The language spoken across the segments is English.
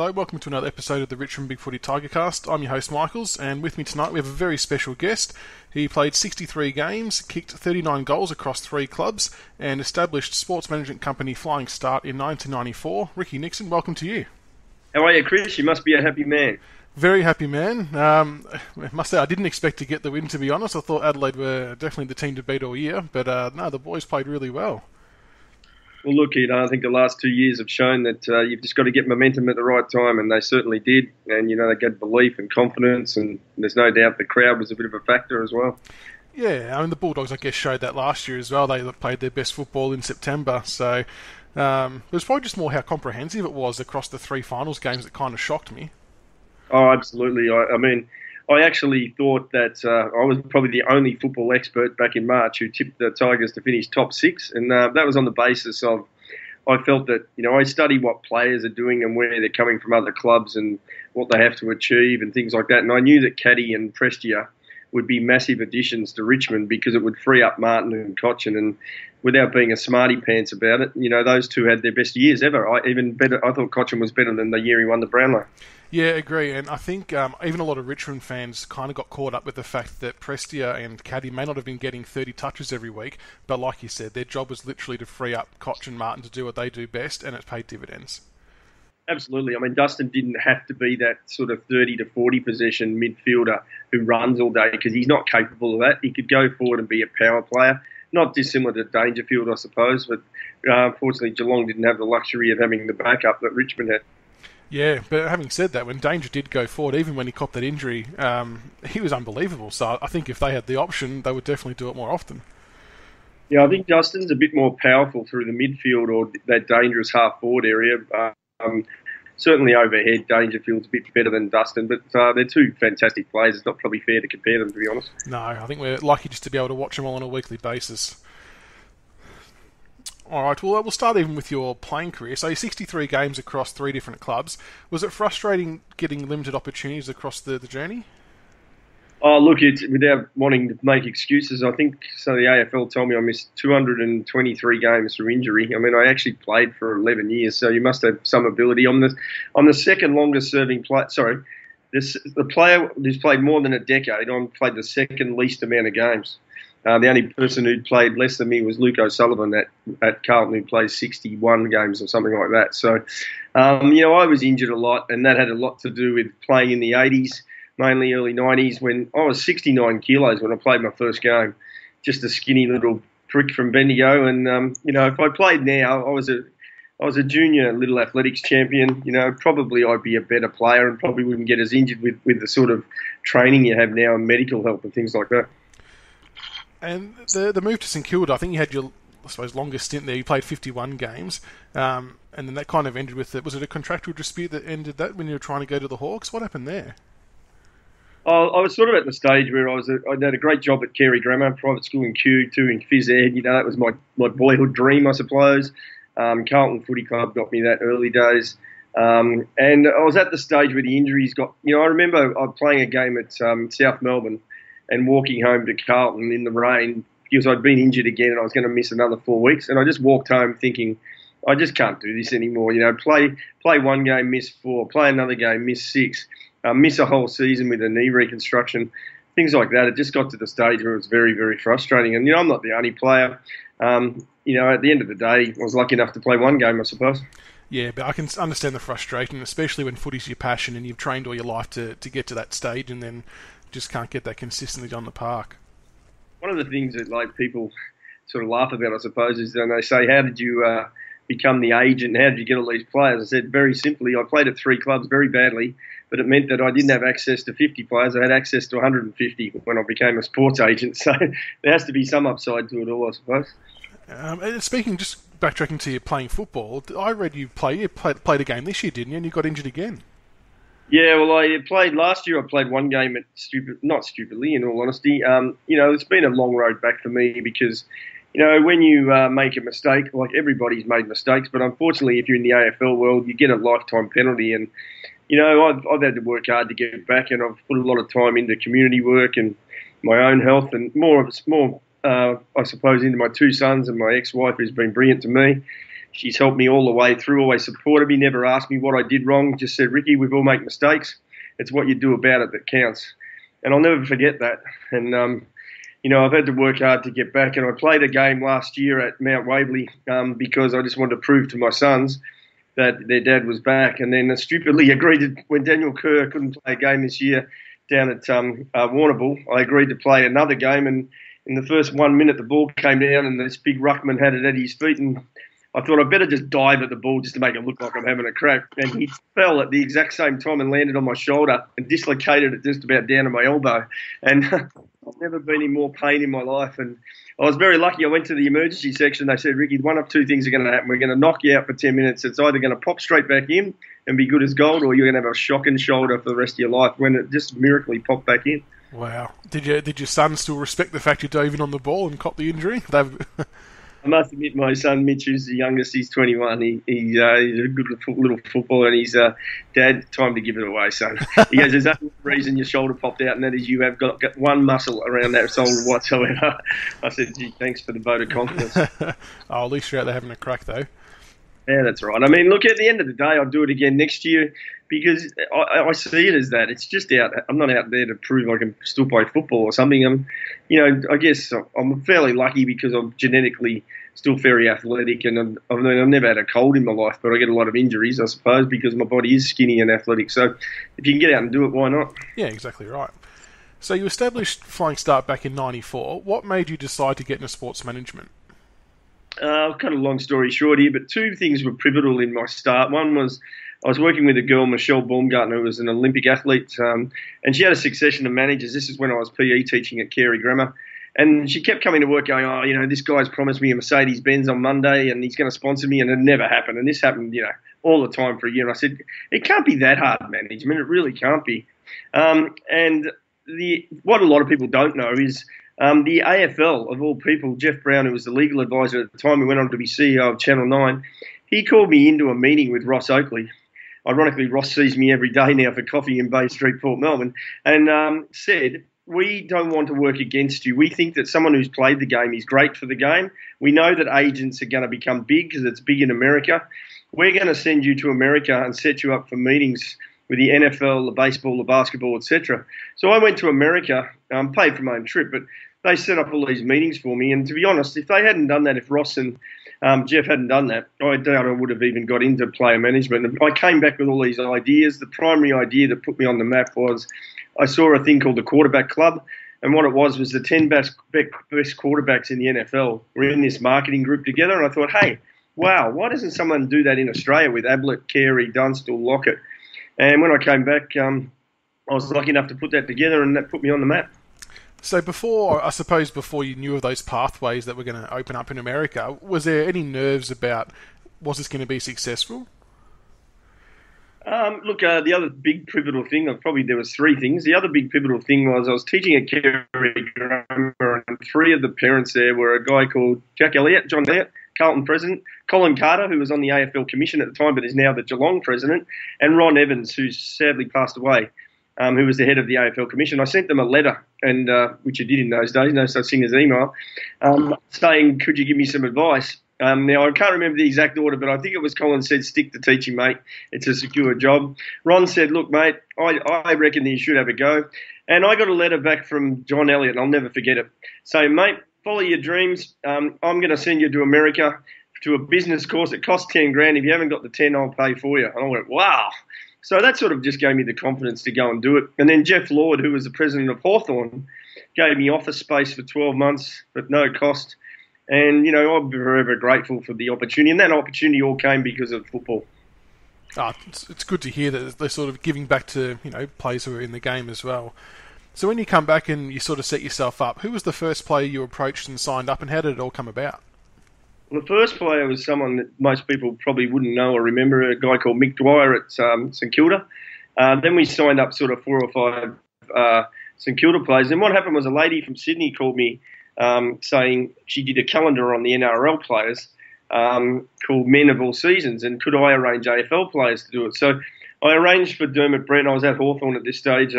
Hello, welcome to another episode of the Richmond BigFooty Tigercast. I'm your host Michaels, and with me tonight we have a very special guest. He played 63 games, kicked 39 goals across 3 clubs, and established sports management company Flying Start in 1994. Ricky Nixon, welcome to you. How are you, Chris? You must be a happy man. Very happy man. I must say I didn't expect to get the win, to be honest. I thought Adelaide were definitely the team to beat all year, but no, the boys played really well. Well, look, I think the last 2 years have shown that you've just got to get momentum at the right time, and they certainly did. And, they got belief and confidence, and there's no doubt the crowd was a bit of a factor as well. Yeah, I mean, the Bulldogs, I guess, showed that last year as well. They played their best football in September, so it was probably just more how comprehensive it was across the 3 finals games that kind of shocked me. Oh, absolutely. I actually thought that I was probably the only football expert back in March who tipped the Tigers to finish top 6, and that was on the basis of I felt that, I study what players are doing and where they're coming from other clubs and what they have to achieve and things like that. And I knew that Caddy and Prestia would be massive additions to Richmond because it would free up Martin and Cochin, and without being a smarty pants about it, those two had their best years ever. I thought Cochin was better than the year he won the Brownlow. Yeah, agree, and I think even a lot of Richmond fans kind of got caught up with the fact that Prestia and Caddy may not have been getting 30 touches every week, but like you said, their job was literally to free up Koch and Martin to do what they do best, and it's paid dividends. Absolutely. I mean, Dustin didn't have to be that sort of 30 to 40 possession midfielder who runs all day because he's not capable of that. He could go forward and be a power player, not dissimilar to Dangerfield, I suppose, but unfortunately Geelong didn't have the luxury of having the backup that Richmond had. Yeah, but having said that, when Danger did go forward, even when he copped that injury, he was unbelievable. So I think if they had the option, they would definitely do it more often. Yeah, I think Dustin's a bit more powerful through the midfield or that dangerous half-forward area. Certainly overhead, Dangerfield's a bit better than Dustin, but they're two fantastic players. It's not probably fair to compare them, to be honest. No, I think we're lucky just to be able to watch them all on a weekly basis. All right, well, we'll start even with your playing career. So 63 games across 3 different clubs. Was it frustrating getting limited opportunities across the journey? Oh, look, it's without wanting to make excuses, I think so. The AFL told me I missed 223 games through injury. I mean, I actually played for 11 years, so you must have some ability. I'm the second longest serving player. Sorry, the player who's played more than a decade. I've played the second least amount of games. The only person who'd played less than me was Luke O'Sullivan at Carlton, who plays 61 games or something like that. So, I was injured a lot, and that had a lot to do with playing in the 80s, mainly early 90s, when I was 69 kilos when I played my first game. Just a skinny little prick from Bendigo. And, if I played now, I was a junior little athletics champion. Probably I'd be a better player and probably wouldn't get as injured with the sort of training you have now and medical help and things like that. And the move to St Kilda, I think you had your, I suppose, longest stint there. You played 51 games, and then that kind of ended with it. Was it a contractual dispute that ended that when you were trying to go to the Hawks? What happened there? I was sort of at the stage where I had a great job at Carey Grammar, private school in Q2 in phys ed. That was my boyhood dream, I suppose. Carlton Footy Club got me that early days. And I was at the stage where the injuries got... I remember I was playing a game at South Melbourne and walking home to Carlton in the rain because I'd been injured again and I was going to miss another 4 weeks. And I just walked home thinking, I just can't do this anymore. Play one game, miss 4, play another game, miss 6, miss a whole season with a knee reconstruction, things like that. It just got to the stage where it was very, very frustrating. And, I'm not the only player. At the end of the day, I was lucky enough to play one game, I suppose. Yeah, but I can understand the frustration, especially when footy's your passion and you've trained all your life to get to that stage and then just can't get that consistently on the park. One of the things that people sort of laugh about, I suppose, is when they say, how did you become the agent? How did you get all these players? I said, very simply, I played at 3 clubs very badly, but it meant that I didn't have access to 50 players. I had access to 150 when I became a sports agent. So there has to be some upside to it all, I suppose. And speaking, just backtracking to you playing football, I read you played a game this year, didn't you? And you got injured again. Yeah, well, I played last year. I played one game not stupidly, in all honesty. It's been a long road back for me because, when you make a mistake, like everybody's made mistakes, but unfortunately, if you're in the AFL world, you get a lifetime penalty. And, I've had to work hard to get back, and I've put a lot of time into community work and my own health, and more, I suppose, into my 2 sons and my ex-wife, who's been brilliant to me. She's helped me all the way through, always supported me, never asked me what I did wrong, just said, Ricky, we've all made mistakes. It's what you do about it that counts. And I'll never forget that. And, I've had to work hard to get back. And I played a game last year at Mount Waverley because I just wanted to prove to my sons that their dad was back. And then I stupidly agreed to, when Daniel Kerr couldn't play a game this year down at Warrnambool, I agreed to play another game. And in the first 1 minute, the ball came down and this big ruckman had it at his feet. And I thought I'd better just dive at the ball just to make it look like I'm having a crack. And he fell at the exact same time and landed on my shoulder and dislocated it just about down to my elbow. And I've never been in more pain in my life. And I was very lucky. I went to the emergency section. They said, Ricky, one of two things are going to happen. We're going to knock you out for 10 minutes. It's either going to pop straight back in and be good as gold, or you're going to have a shocking shoulder for the rest of your life, when it just miraculously popped back in. Wow. Did your son still respect the fact you dove in on the ball and caught the injury? I must admit, my son Mitch, who's the youngest, he's 21. He's a good little footballer, and he's Dad, time to give it away, son. He goes, there's only reason your shoulder popped out, and that is you have got one muscle around that shoulder whatsoever. I said, gee, thanks for the vote of confidence. At least you're out there having a crack, though. Yeah, that's right. I mean, look, at the end of the day, I'll do it again next year because I see it as that. It's just I'm not out there to prove I can still play football or something. I guess I'm fairly lucky because I'm genetically still very athletic, and I've never had a cold in my life, but I get a lot of injuries, I suppose, because my body is skinny and athletic. So if you can get out and do it, why not? Yeah, exactly right. So you established Flying Start back in '94. What made you decide to get into sports management? Kind of long story short here, but two things were pivotal in my start. One was I was working with a girl, Michelle Baumgartner, who was an Olympic athlete, and she had a succession of managers. This is when I was PE teaching at Carey Grammar. And she kept coming to work going, this guy's promised me a Mercedes-Benz on Monday and he's going to sponsor me, and it never happened. And this happened, all the time for a year. And I said, it can't be that hard management. It really can't be. And what a lot of people don't know is the AFL, of all people, Jeff Brown, who was the legal advisor at the time, who went on to be CEO of Channel 9, he called me into a meeting with Ross Oakley. Ironically, Ross sees me every day now for coffee in Bay Street, Port Melbourne, and said, we don't want to work against you. We think that someone who's played the game is great for the game. We know that agents are going to become big because it's big in America. We're going to send you to America and set you up for meetings with the NFL, the baseball, the basketball, etc. So I went to America, paid for my own trip, but they set up all these meetings for me. And to be honest, if they hadn't done that, if Ross and Jeff hadn't done that, I doubt I would have even got into player management. And I came back with all these ideas. The primary idea that put me on the map was I saw a thing called the Quarterback Club, and what it was the 10 best quarterbacks in the NFL were in this marketing group together, and I thought, hey, wow, why doesn't someone do that in Australia with Ablett, Carey, Dunstall, Lockett? And when I came back, I was lucky enough to put that together, and that put me on the map. So before you knew of those pathways that were going to open up in America, was there any nerves about, was this going to be successful? Look, the other big pivotal thing, there was three things. The other big pivotal thing was I was teaching at Carey Grammar, and three of the parents there were a guy called John Elliott, Carlton president, Colin Carter, who was on the AFL commission at the time but is now the Geelong president, and Ron Evans, who's sadly passed away, who was the head of the AFL commission. I sent them a letter, and which I did in those days, no such thing as email, saying, could you give me some advice? Now, I can't remember the exact order, but I think it was Colin said, stick to teaching, mate. It's a secure job. Ron said, look, mate, I reckon that you should have a go. And I got a letter back from John Elliott, and I'll never forget it, saying, mate, follow your dreams. I'm going to send you to America to a business course. It costs $10,000. If you haven't got the 10, I'll pay for you. And I went, wow. So that sort of just gave me the confidence to go and do it. And then Jeff Lord, who was the president of Hawthorn, gave me office space for 12 months at no cost. And, I'm forever grateful for the opportunity. And that opportunity all came because of football. It's good to hear that they're sort of giving back to, players who are in the game as well. So when you come back and you sort of set yourself up, who was the first player you approached and signed up, and how did it all come about? Well, the first player was someone that most people probably wouldn't know or remember, a guy called Mick Dwyer at St Kilda. Then we signed up sort of 4 or 5 St Kilda players. And what happened was a lady from Sydney called me saying she did a calendar on the NRL players called Men of All Seasons, and could I arrange AFL players to do it? So I arranged for Dermot Breton. I was at Hawthorn at this stage.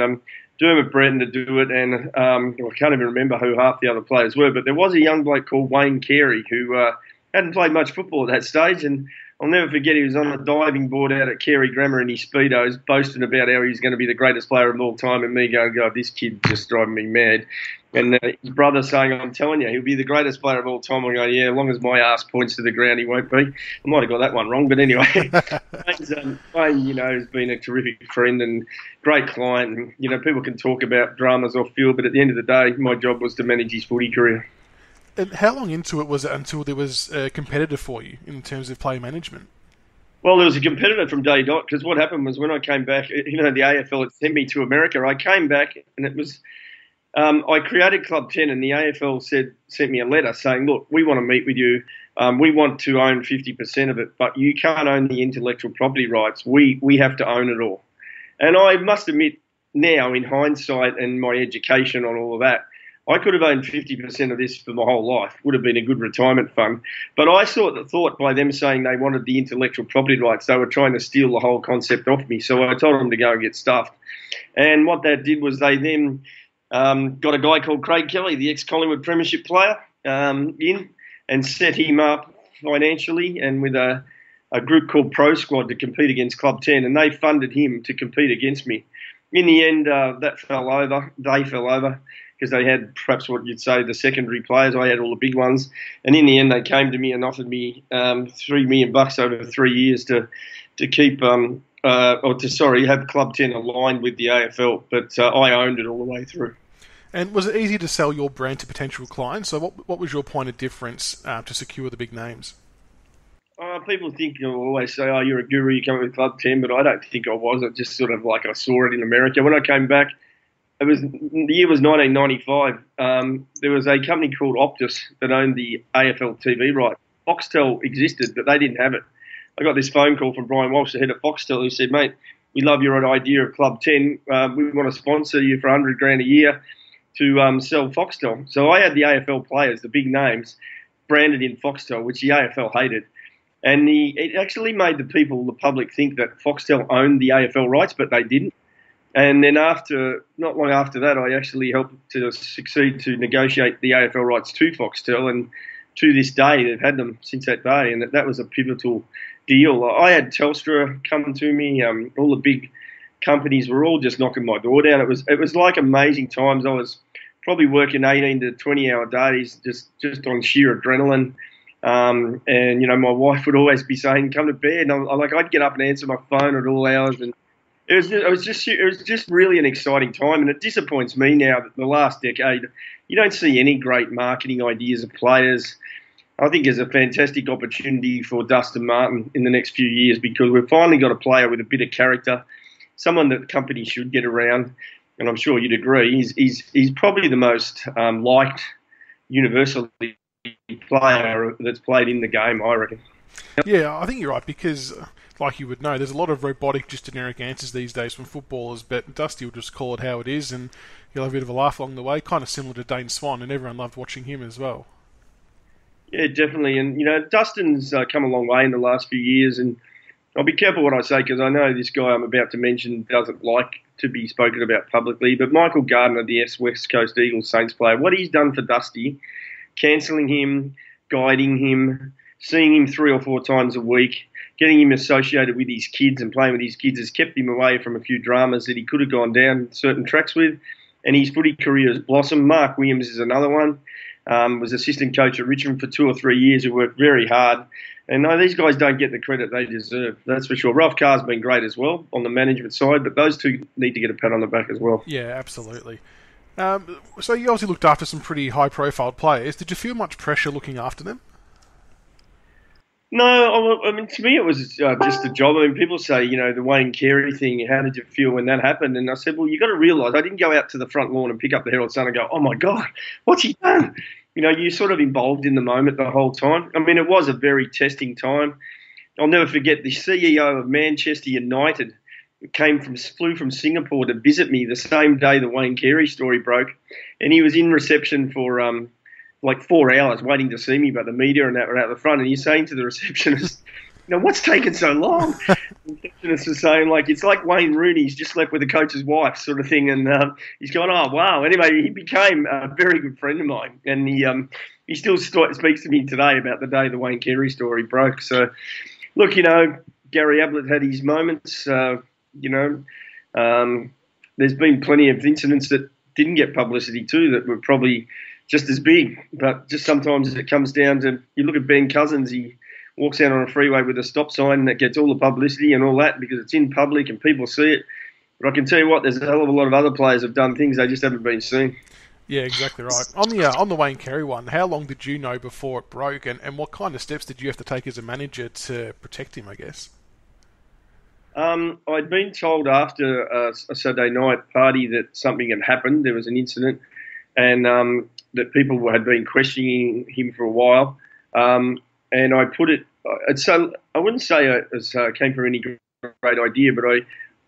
Dermot Breton to do it, and I can't even remember who half the other players were, but there was a young bloke called Wayne Carey who hadn't played much football at that stage, and I'll never forget he was on a diving board out at Carey Grammar in his Speedos, boasting about how he's going to be the greatest player of all time, and me going, God, this kid just driving me mad. And his brother saying, I'm telling you, he'll be the greatest player of all time. I go, yeah, as long as my ass points to the ground, he won't be. I might have got that one wrong, but anyway. Wayne, has been a terrific friend and great client. And, people can talk about dramas off field, but at the end of the day, my job was to manage his footy career. And how long into it was it until there was a competitor for you in terms of player management? Well, there was a competitor from day dot, because what happened was when I came back, the AFL had sent me to America. I came back and it was, I created Club 10 and the AFL sent me a letter saying, look, we want to meet with you. We want to own 50% of it, but you can't own the intellectual property rights. We have to own it all. And I must admit now, in hindsight and my education on all of that, I could have owned 50% of this for my whole life. Would have been a good retirement fund. But I thought by them saying they wanted the intellectual property rights, they were trying to steal the whole concept off me. So I told them to go and get stuffed. And what that did was they then got a guy called Craig Kelly, the ex-Collingwood Premiership player, in and set him up financially and with a group called Pro Squad to compete against Club 10. And they funded him to compete against me. In the end, that fell over. They fell over, because they had perhaps what you'd say the secondary players. I had all the big ones. And in the end, they came to me and offered me $3 million over 3 years to keep have Club 10 aligned with the AFL. But I owned it all the way through. And was it easy to sell your brand to potential clients? So what was your point of difference to secure the big names? People think, always say, oh, you're a guru, you come up with Club 10, but I don't think I was. I just sort of I saw it in America. When I came back, the year was 1995. There was a company called Optus that owned the AFL TV rights. Foxtel existed, but they didn't have it. I got this phone call from Brian Walsh, the head of Foxtel, who said, mate, we love your idea of Club 10. We want to sponsor you for $100,000 a year to sell Foxtel. So I had the AFL players, the big names, branded in Foxtel, which the AFL hated. And it actually made the public think that Foxtel owned the AFL rights, but they didn't. And then not long after that, I actually helped to succeed to negotiate the AFL rights to Foxtel. And to this day, they've had them since that day. And that was a pivotal deal. I had Telstra come to me. All the big companies were all just knocking my door down. It was like amazing times. I was probably working 18 to 20-hour days just on sheer adrenaline. And my wife would always be saying, come to bed. And I'd get up and answer my phone at all hours. And it was just really an exciting time. And it disappoints me now that the last decade, you don't see any great marketing ideas of players. I think there's a fantastic opportunity for Dustin Martin in the next few years, because we've finally got a player with a bit of character, someone that companies should get around. And I'm sure you'd agree, he's probably the most liked universally player that's played in the game, I reckon. Yeah, I think you're right, because like you would know, there's a lot of robotic, just generic answers these days from footballers, but Dusty will just call it how it is, and he'll have a bit of a laugh along the way, kind of similar to Dane Swan, and everyone loved watching him as well. Yeah, definitely. And, Dustin's come a long way in the last few years, and I'll be careful what I say, because I know this guy I'm about to mention doesn't like to be spoken about publicly, but Michael Gardner, the West Coast Eagles Saints player, what he's done for Dusty, cancelling him, guiding him, seeing him 3 or 4 times a week, getting him associated with his kids and playing with his kids has kept him away from a few dramas that he could have gone down certain tracks with, and his footy career has blossomed. Mark Williams is another one. Was assistant coach at Richmond for 2 or 3 years, who worked very hard. And no, these guys don't get the credit they deserve, that's for sure. Ralph Carr's been great as well on the management side, but those two need to get a pat on the back as well. Yeah, absolutely. So you obviously looked after some pretty high-profile players. Did you feel much pressure looking after them? No, I mean, to me it was just a job. I mean, people say, the Wayne Carey thing, how did you feel when that happened? And I said, well, you got to realise I didn't go out to the front lawn and pick up the Herald Sun and go, oh, my God, what's he done? You're sort of involved in the moment the whole time. I mean, it was a very testing time. I'll never forget the CEO of Manchester United flew from Singapore to visit me the same day the Wayne Carey story broke, and he was in reception for 4 hours waiting to see me, but the media and that were out the front, and he's saying to the receptionist, what's taken so long? Receptionist was saying, like, it's like Wayne Rooney's just left with the coach's wife sort of thing. And he's gone, oh, wow. Anyway, he became a very good friend of mine. And he still speaks to me today about the day the Wayne Carey story broke. So, look, Gary Ablett had his moments. There's been plenty of incidents that didn't get publicity too that were probably just as big. But just sometimes it comes down to, you look at Ben Cousins, he walks out on a freeway with a stop sign that gets all the publicity and all that because it's in public and people see it. But I can tell you what, there's a hell of a lot of other players have done things they just haven't been seen. Yeah, exactly right. On the Wayne Carey one, how long did you know before it broke, and what kind of steps did you have to take as a manager to protect him, I guess? I'd been told after a Saturday night party that something had happened. There was an incident, and that people had been questioning him for a while. And I put it. So I wouldn't say it came from any great idea, but I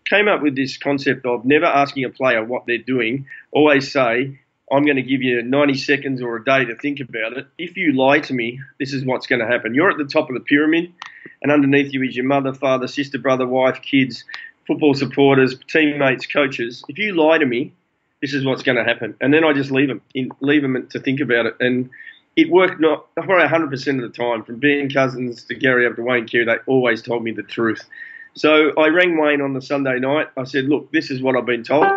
came up with this concept of never asking a player what they're doing. Always say, I'm going to give you 90 seconds or a day to think about it. If you lie to me, this is what's going to happen. You're at the top of the pyramid, and underneath you is your mother, father, sister, brother, wife, kids, football supporters, teammates, coaches. If you lie to me, this is what's going to happen. And then I just leave them to think about it. And it worked not probably 100% of the time. From Ben Cousins to Gary up to Wayne Carey, they always told me the truth. So I rang Wayne on the Sunday night. I said, look, this is what I've been told.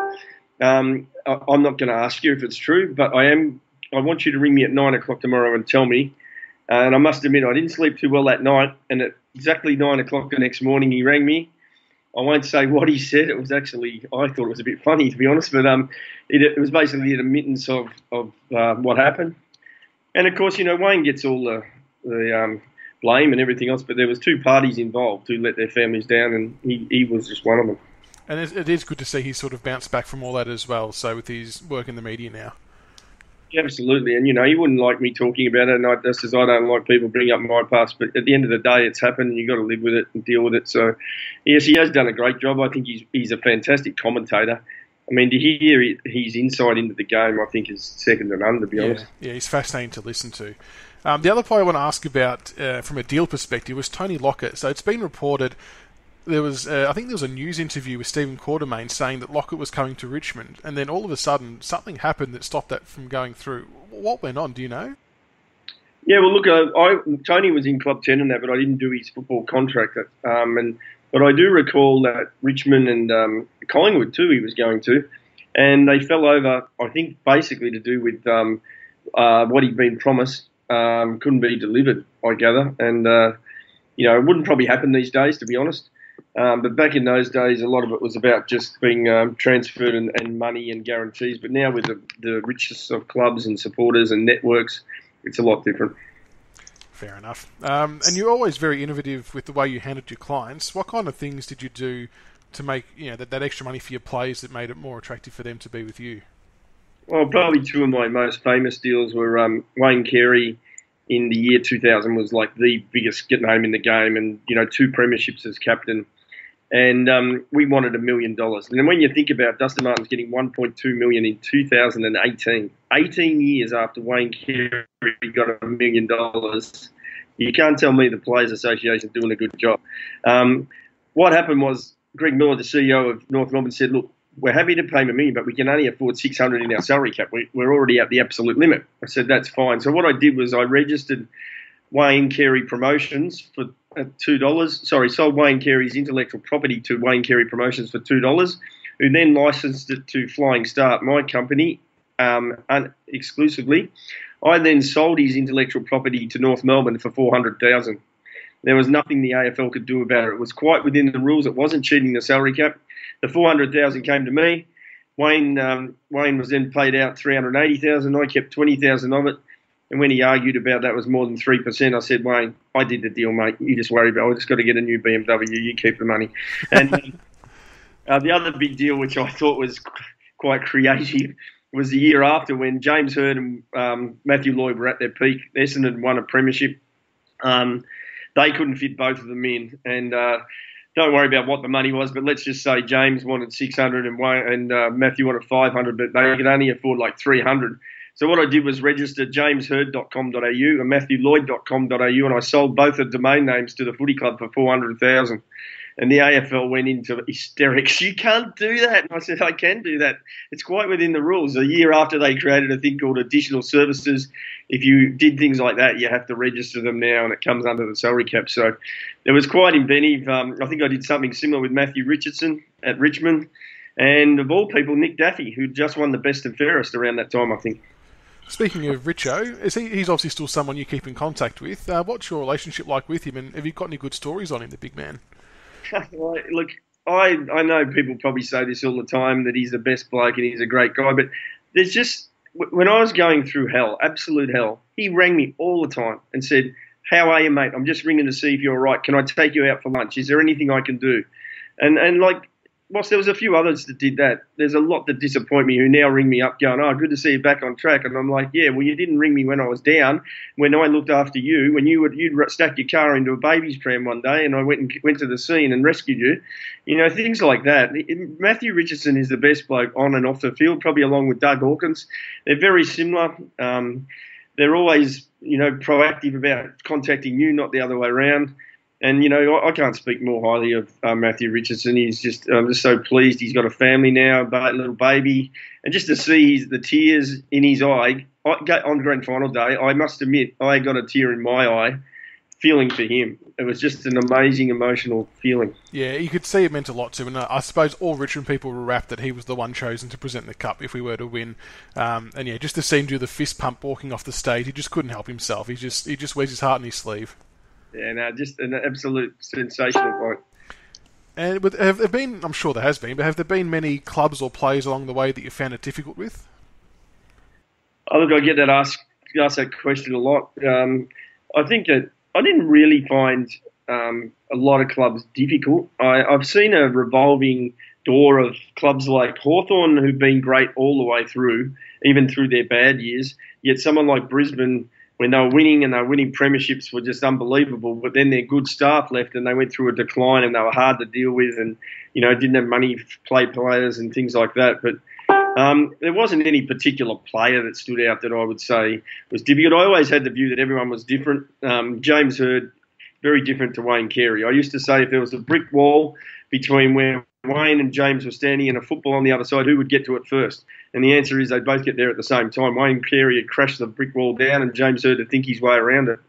I'm not going to ask you if it's true, but I want you to ring me at 9 o'clock tomorrow and tell me. And I must admit, I didn't sleep too well that night. And at exactly 9 o'clock the next morning, he rang me. I won't say what he said. It was actually, I thought it was a bit funny, to be honest. But it was basically an admittance of what happened. And, of course, Wayne gets all the blame and everything else. But there was two parties involved who let their families down, and he was just one of them. And it is good to see he's sort of bounced back from all that as well, so with his work in the media now. Yeah, absolutely. And, he wouldn't like me talking about it, and just as I don't like people bringing up my past, but at the end of the day, it's happened, and you've got to live with it and deal with it. So, yes, he has done a great job. I think he's a fantastic commentator. I mean, to hear his insight into the game, I think, is second to none, to be honest. Yeah, he's fascinating to listen to. The other player I want to ask about, from a deal perspective, was Tony Lockett. So it's been reported... I think there was a news interview with Stephen Quartermain saying that Lockett was coming to Richmond, and then all of a sudden something happened that stopped that from going through. What went on? Do you know? Yeah, well, look, Tony was in Club 10 and that, but I didn't do his football contract. But I do recall that Richmond and Collingwood too he was going to, and they fell over, I think, basically to do with what he'd been promised couldn't be delivered, I gather. And, it wouldn't probably happen these days, to be honest. But back in those days, a lot of it was about just being transferred and money and guarantees. But now with the richness of clubs and supporters and networks, it's a lot different. Fair enough. And you're always very innovative with the way you handled your clients. What kind of things did you do to make that extra money for your players that made it more attractive for them to be with you? Well, probably two of my most famous deals were Wayne Carey in the year 2000 was like the biggest name in the game, and 2 premierships as captain. And we wanted $1 million. And then when you think about Dustin Martin's getting $1.2 million in 2018, 18 years after Wayne Carey got $1 million, you can't tell me the Players Association is doing a good job. What happened was Greg Miller, the CEO of North Melbourne, said, look, we're happy to pay him $1 million, but we can only afford $600 in our salary cap. We're already at the absolute limit. I said, that's fine. So what I did was I registered Wayne Carey Promotions for $2. Sorry, sold Wayne Carey's intellectual property to Wayne Carey Promotions for $2, who then licensed it to Flying Start, my company, exclusively. I then sold his intellectual property to North Melbourne for $400,000. There was nothing the AFL could do about it. It was quite within the rules. It wasn't cheating the salary cap. The $400,000 came to me. Wayne was then paid out $380,000. I kept $20,000 of it. And when he argued about that was more than 3%, I said, Wayne, I did the deal, mate. You just worry about it. I just got to get a new BMW. You keep the money. And the other big deal, which I thought was quite creative, was the year after when James Hird and Matthew Lloyd were at their peak. Essendon won a premiership. They couldn't fit both of them in. And don't worry about what the money was, but let's just say James wanted $600 and Matthew wanted $500, but they could only afford like $300. So what I did was register jameshurd.com.au and matthewlloyd.com.au, and I sold both the domain names to the footy club for 400,000. And the AFL went into hysterics. You can't do that. And I said, I can do that. It's quite within the rules. A year after they created a thing called additional services, if you did things like that, you have to register them now, and it comes under the salary cap. So it was quite inventive. I think I did something similar with Matthew Richardson at Richmond. And of all people, Nick Daffy, who just won the best and fairest around that time, I think. Speaking of Richo, he's obviously still someone you keep in contact with. What's your relationship like with him, and have you got any good stories on him, the big man? Look, I know people probably say this all the time, that he's the best bloke and he's a great guy, but there's just, when I was going through hell, absolute hell, he rang me all the time and said, how are you, mate? I'm just ringing to see if you're all right. Can I take you out for lunch? Is there anything I can do? And like, whilst there was a few others that did that, there's a lot that disappoint me who now ring me up going, oh, good to see you back on track. And I'm like, yeah, well, you didn't ring me when I was down, when I looked after you, when you'd stacked your car into a baby's pram one day and I went to the scene and rescued you. You know, things like that. Matthew Richardson is the best bloke on and off the field, probably along with Doug Hawkins. They're very similar. They're always, proactive about contacting you, not the other way around. And, I can't speak more highly of Matthew Richardson. I'm just so pleased he's got a family now, a little baby. And just to see the tears in his eye on grand final day, I must admit, I got a tear in my eye feeling for him. It was just an amazing emotional feeling. Yeah, you could see it meant a lot to him. And I suppose all Richmond people were rapt that he was the one chosen to present the cup if we were to win. And yeah, just to see him do the fist pump walking off the stage, he just couldn't help himself. He just wears his heart in his sleeve. Yeah, no, just an absolute sensational point. And have there been, I'm sure there has been, but have there been many clubs or players along the way that you found it difficult with? Oh, look, I get asked that question a lot. I think that I didn't really find a lot of clubs difficult. I've seen a revolving door of clubs like Hawthorn who've been great all the way through, even through their bad years, yet someone like Brisbane, when they were winning and they were winning premierships, were just unbelievable. But then their good staff left and they went through a decline and they were hard to deal with and, didn't have money to play players and things like that. But there wasn't any particular player that stood out that I would say was difficult. I always had the view that everyone was different. James Hird, very different to Wayne Carey. I used to say if there was a brick wall between where Wayne and James were standing and a football on the other side, who would get to it first? And the answer is they'd both get there at the same time. Wayne Carey had crashed the brick wall down and James Hird had to think his way around it.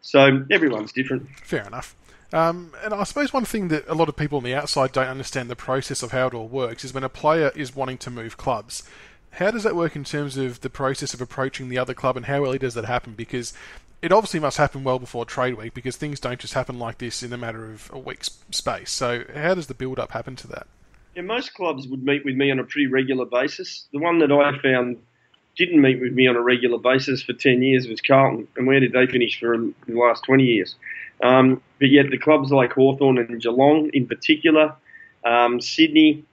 So everyone's different. Fair enough. And I suppose one thing that a lot of people on the outside don't understand the process of how it all works is when a player is wanting to move clubs. How does that work in terms of the process of approaching the other club and how early does that happen? Because it obviously must happen well before trade week because things don't just happen like this in a matter of a week's space. So how does the build-up happen to that? Yeah, most clubs would meet with me on a pretty regular basis. The one that I found didn't meet with me on a regular basis for 10 years was Carlton. And where did they finish for the last 20 years? But yet the clubs like Hawthorn and Geelong in particular, Sydney,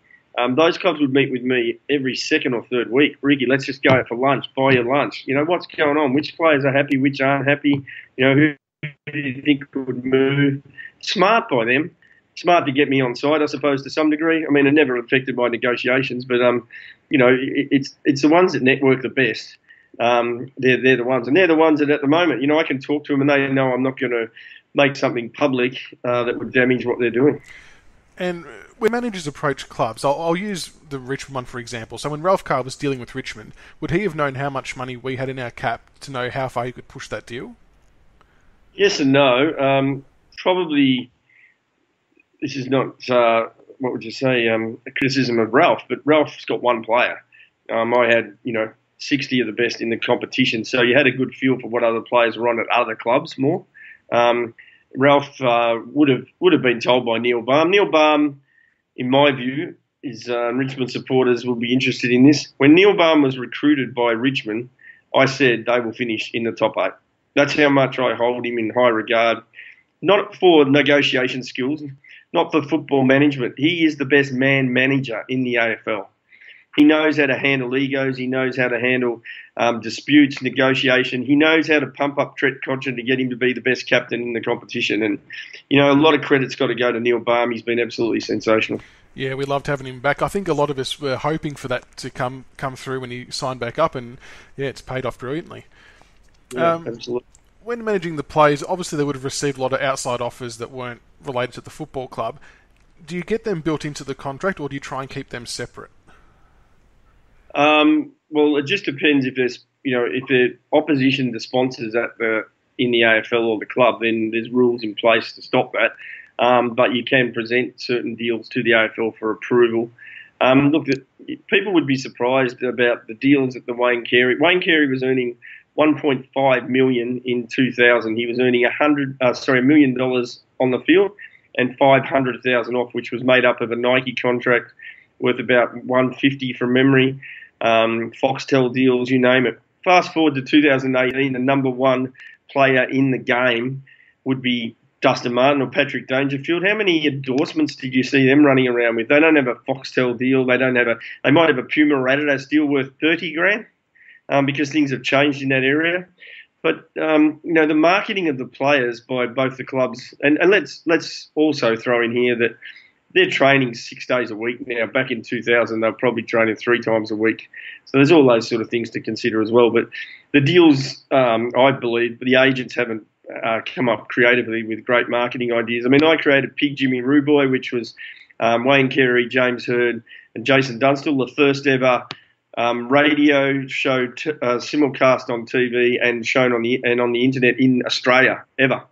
those clubs would meet with me every second or third week. Ricky, let's just go out for lunch, buy your lunch. What's going on? Which players are happy, which aren't happy? Who do you think would move? Smart by them. Smart to get me on side, I suppose, to some degree. I mean, it never affected my negotiations, but, it's the ones that network the best. They're the ones. And they're the ones that at the moment, I can talk to them and they know I'm not going to make something public that would damage what they're doing. And when managers approach clubs, I'll use the Richmond one for example. So when Ralph Carr was dealing with Richmond, would he have known how much money we had in our cap to know how far he could push that deal? Yes and no. Probably this is not, what would you say, a criticism of Ralph, but Ralph's got one player. I had, 60 of the best in the competition, so you had a good feel for what other players were on at other clubs more. Ralph would have been told by Neil Baum. Neil Baum, in my view, is Richmond supporters will be interested in this. When Neil Baum was recruited by Richmond, I said they will finish in the top 8. That's how much I hold him in high regard. Not for negotiation skills, not for football management. He is the best man manager in the AFL. He knows how to handle egos. He knows how to handle disputes, negotiation. He knows how to pump up Trent Cotchin to get him to be the best captain in the competition. And, a lot of credit's got to go to Neil Baum. He's been absolutely sensational. Yeah, we loved having him back. I think a lot of us were hoping for that to come through when he signed back up, and yeah, it's paid off brilliantly. Yeah, absolutely. When managing the players, obviously they would have received a lot of outside offers that weren't related to the football club. Do you get them built into the contract, or do you try and keep them separate? Well, it just depends if there's, if the opposition to sponsors in the AFL or the club, then there's rules in place to stop that. But you can present certain deals to the AFL for approval. Look, people would be surprised about the deals that Wayne Carey was earning $1.5 million in 2000. He was earning $1 million on the field and $500,000 off, which was made up of a Nike contract worth about $150 from memory, Foxtel deals, you name it. Fast forward to 2018, the number one player in the game would be Dustin Martin or Patrick Dangerfield. How many endorsements did you see them running around with? They don't have a Foxtel deal. They might have a Puma or Adidas deal worth $30,000 because things have changed in that area. But the marketing of the players by both the clubs, and let's also throw in here that they're training 6 days a week now. Back in 2000, they were probably training 3 times a week. So there's all those sort of things to consider as well. But the deals, I believe, the agents haven't come up creatively with great marketing ideas. I mean, I created Pig Jimmy Ruboy, which was Wayne Carey, James Hird, and Jason Dunstall, the first ever radio show simulcast on TV and shown on the internet in Australia ever.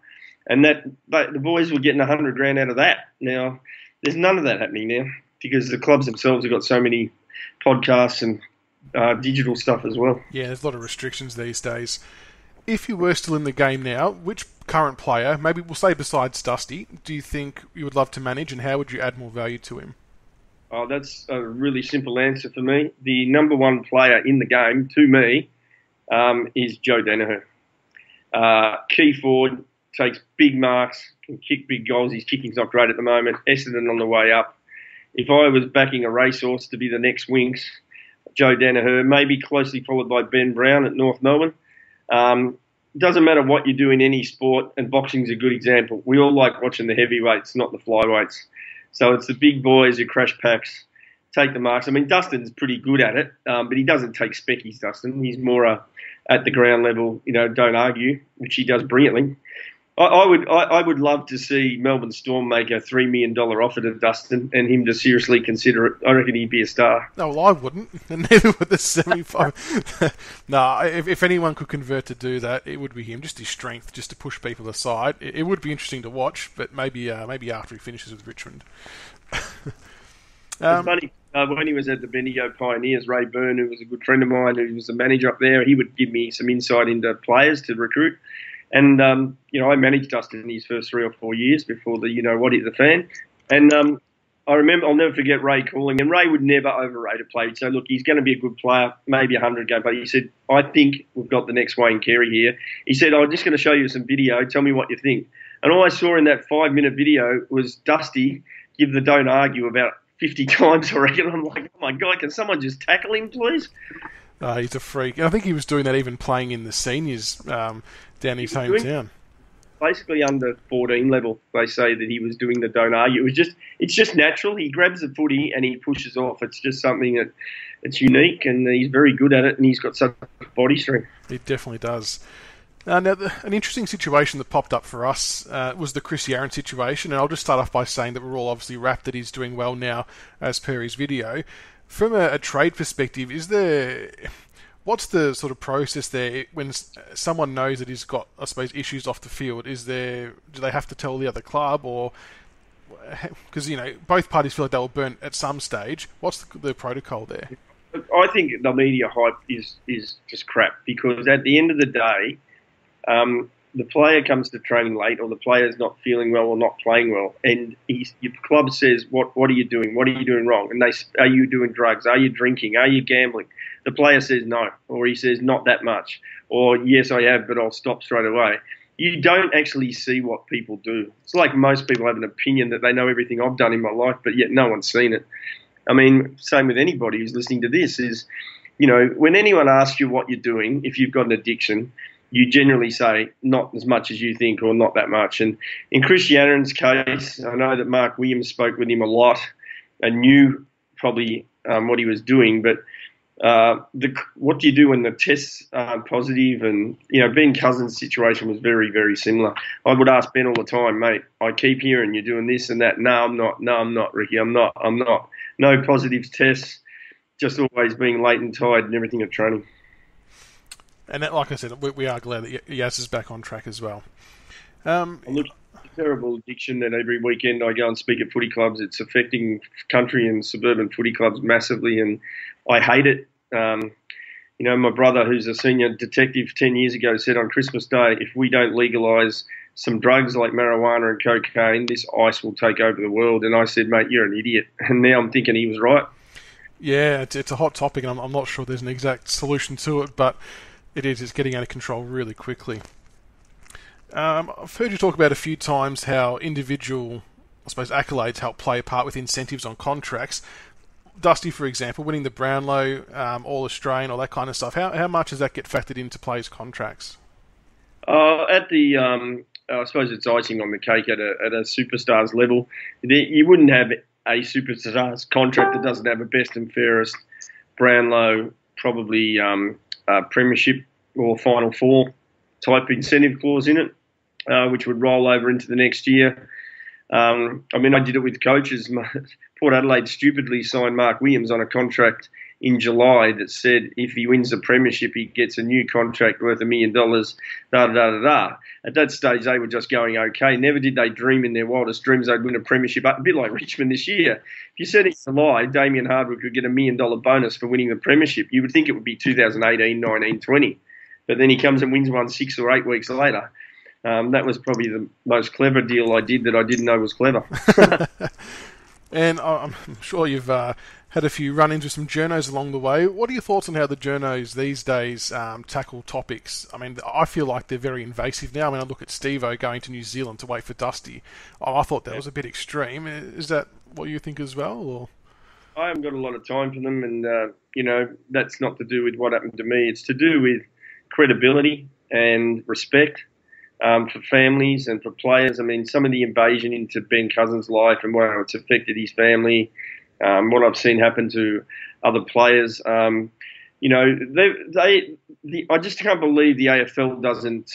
And the boys were getting $100,000 out of that. Now, there's none of that happening now because the clubs themselves have got so many podcasts and digital stuff as well. Yeah, there's a lot of restrictions these days. If you were still in the game now, which current player, maybe we'll say besides Dusty, do you think you would love to manage, and how would you add more value to him? Oh, that's a really simple answer for me. The number one player in the game, to me, is Joe Danaher. Key forward, takes big marks, can kick big goals. His kicking's not great at the moment. Essendon on the way up. If I was backing a racehorse to be the next Winx, Joe Danaher, maybe closely followed by Ben Brown at North Melbourne. Doesn't matter what you do in any sport, and boxing's a good example. We all like watching the heavyweights, not the flyweights. So it's the big boys who crash packs, take the marks. I mean, Dustin's pretty good at it, but he doesn't take speckies, Dustin. He's more at the ground level, don't argue, which he does brilliantly. I would love to see Melbourne Storm make a $3 million offer to Dustin and him to seriously consider it. I reckon he'd be a star. No, well, I wouldn't, and neither would the 75. No, if anyone could convert to do that, it would be him. Just his strength, just to push people aside. It would be interesting to watch, but maybe after he finishes with Richmond. It's funny. When he was at the Bendigo Pioneers, Ray Byrne, who was a good friend of mine, who was the manager up there, he would give me some insight into players to recruit. And, I managed Dustin in his first 3 or 4 years before the what hit the fan. And I remember, I'll never forget Ray calling, and Ray would never overrate a player. He'd say, look, he's going to be a good player, maybe 100 game, but he said, I think we've got the next Wayne Carey here. He said, I'm just going to show you some video. Tell me what you think. And all I saw in that 5-minute video was Dusty give the don't argue about 50 times, I reckon. I'm like, oh, my God, can someone just tackle him, please? He's a freak. I think he was doing that even playing in the seniors down his hometown. Basically under 14 level, they say that he was doing the don't argue. It's just natural. He grabs the footy and he pushes off. It's just something that it's unique, and he's very good at it, and he's got such body strength. He definitely does. Now, an interesting situation that popped up for us was the Chris Yarran situation, and I'll just start off by saying that we're all obviously rapt that he's doing well now as per his video. From a trade perspective, what's the sort of process there when someone knows that he's got, I suppose, issues off the field? Do they have to tell the other club, or because both parties feel like they were burnt at some stage? What's the protocol there? I think the media hype is just crap, because at the end of the day, the player comes to training late, or the player's not feeling well or not playing well, and your club says, what are you doing? What are you doing wrong? And are you doing drugs? Are you drinking? Are you gambling? The player says no, or he says not that much, or yes, I have, but I'll stop straight away. You don't actually see what people do. It's like most people have an opinion that they know everything I've done in my life, but yet no one's seen it. I mean, same with anybody who's listening to this is, when anyone asks you what you're doing, if you've got an addiction, you generally say not as much as you think, or not that much. And in Chris Yarran's case, I know that Mark Williams spoke with him a lot, and knew probably what he was doing. But what do you do when the tests aren't positive? And Ben Cousins' situation was very, very similar. I would ask Ben all the time, mate. I keep hearing you're doing this and that. No, I'm not. No, I'm not, Ricky. I'm not. No positive tests. Just always being late and tired and everything at training. And that, like I said, we are glad that Yaz is back on track as well. Look, it's a terrible addiction that every weekend I go and speak at footy clubs. It's affecting country and suburban footy clubs massively, and I hate it. My brother, who's a senior detective 10 years ago, said on Christmas Day, if we don't legalise some drugs like marijuana and cocaine, this ice will take over the world. And I said, mate, you're an idiot. And now I'm thinking he was right. Yeah, it's a hot topic, and I'm not sure there's an exact solution to it, but it's getting out of control really quickly. I've heard you talk about a few times how individual, I suppose, accolades help play a part with incentives on contracts. Dusty, for example, winning the Brownlow, All-Australian, all that kind of stuff. How much does that get factored into players' contracts? I suppose it's icing on the cake at a superstar's level. You wouldn't have a superstar's contract that doesn't have a best and fairest Brownlow, probably premiership or Final Four type incentive clause in it, which would roll over into the next year. I did it with coaches. Port Adelaide stupidly signed Mark Williams on a contract in July that said if he wins the premiership, he gets a new contract worth $1 million, da-da-da-da-da. At that stage, they were just going okay. Never did they dream in their wildest dreams they'd win a premiership, a bit like Richmond this year. If you said in July Damien Hardwood could get $1 million bonus for winning the premiership, you would think it would be 2018, 19, 20. But then he comes and wins one 6 or 8 weeks later. That was probably the most clever deal I did that I didn't know was clever. And I'm sure you've had a few run-ins with some journos along the way. What are your thoughts on how the journos these days tackle topics? I mean, I feel like they're very invasive now. I mean, I look at Steve-O going to New Zealand to wait for Dusty. I thought that was a bit extreme. Is that what you think as well? Or? I haven't got a lot of time for them, and, that's not to do with what happened to me. It's to do with credibility and respect. For families and for players. I mean, some of the invasion into Ben Cousins' life and how it's affected his family, what I've seen happen to other players. I just can't believe the AFL doesn't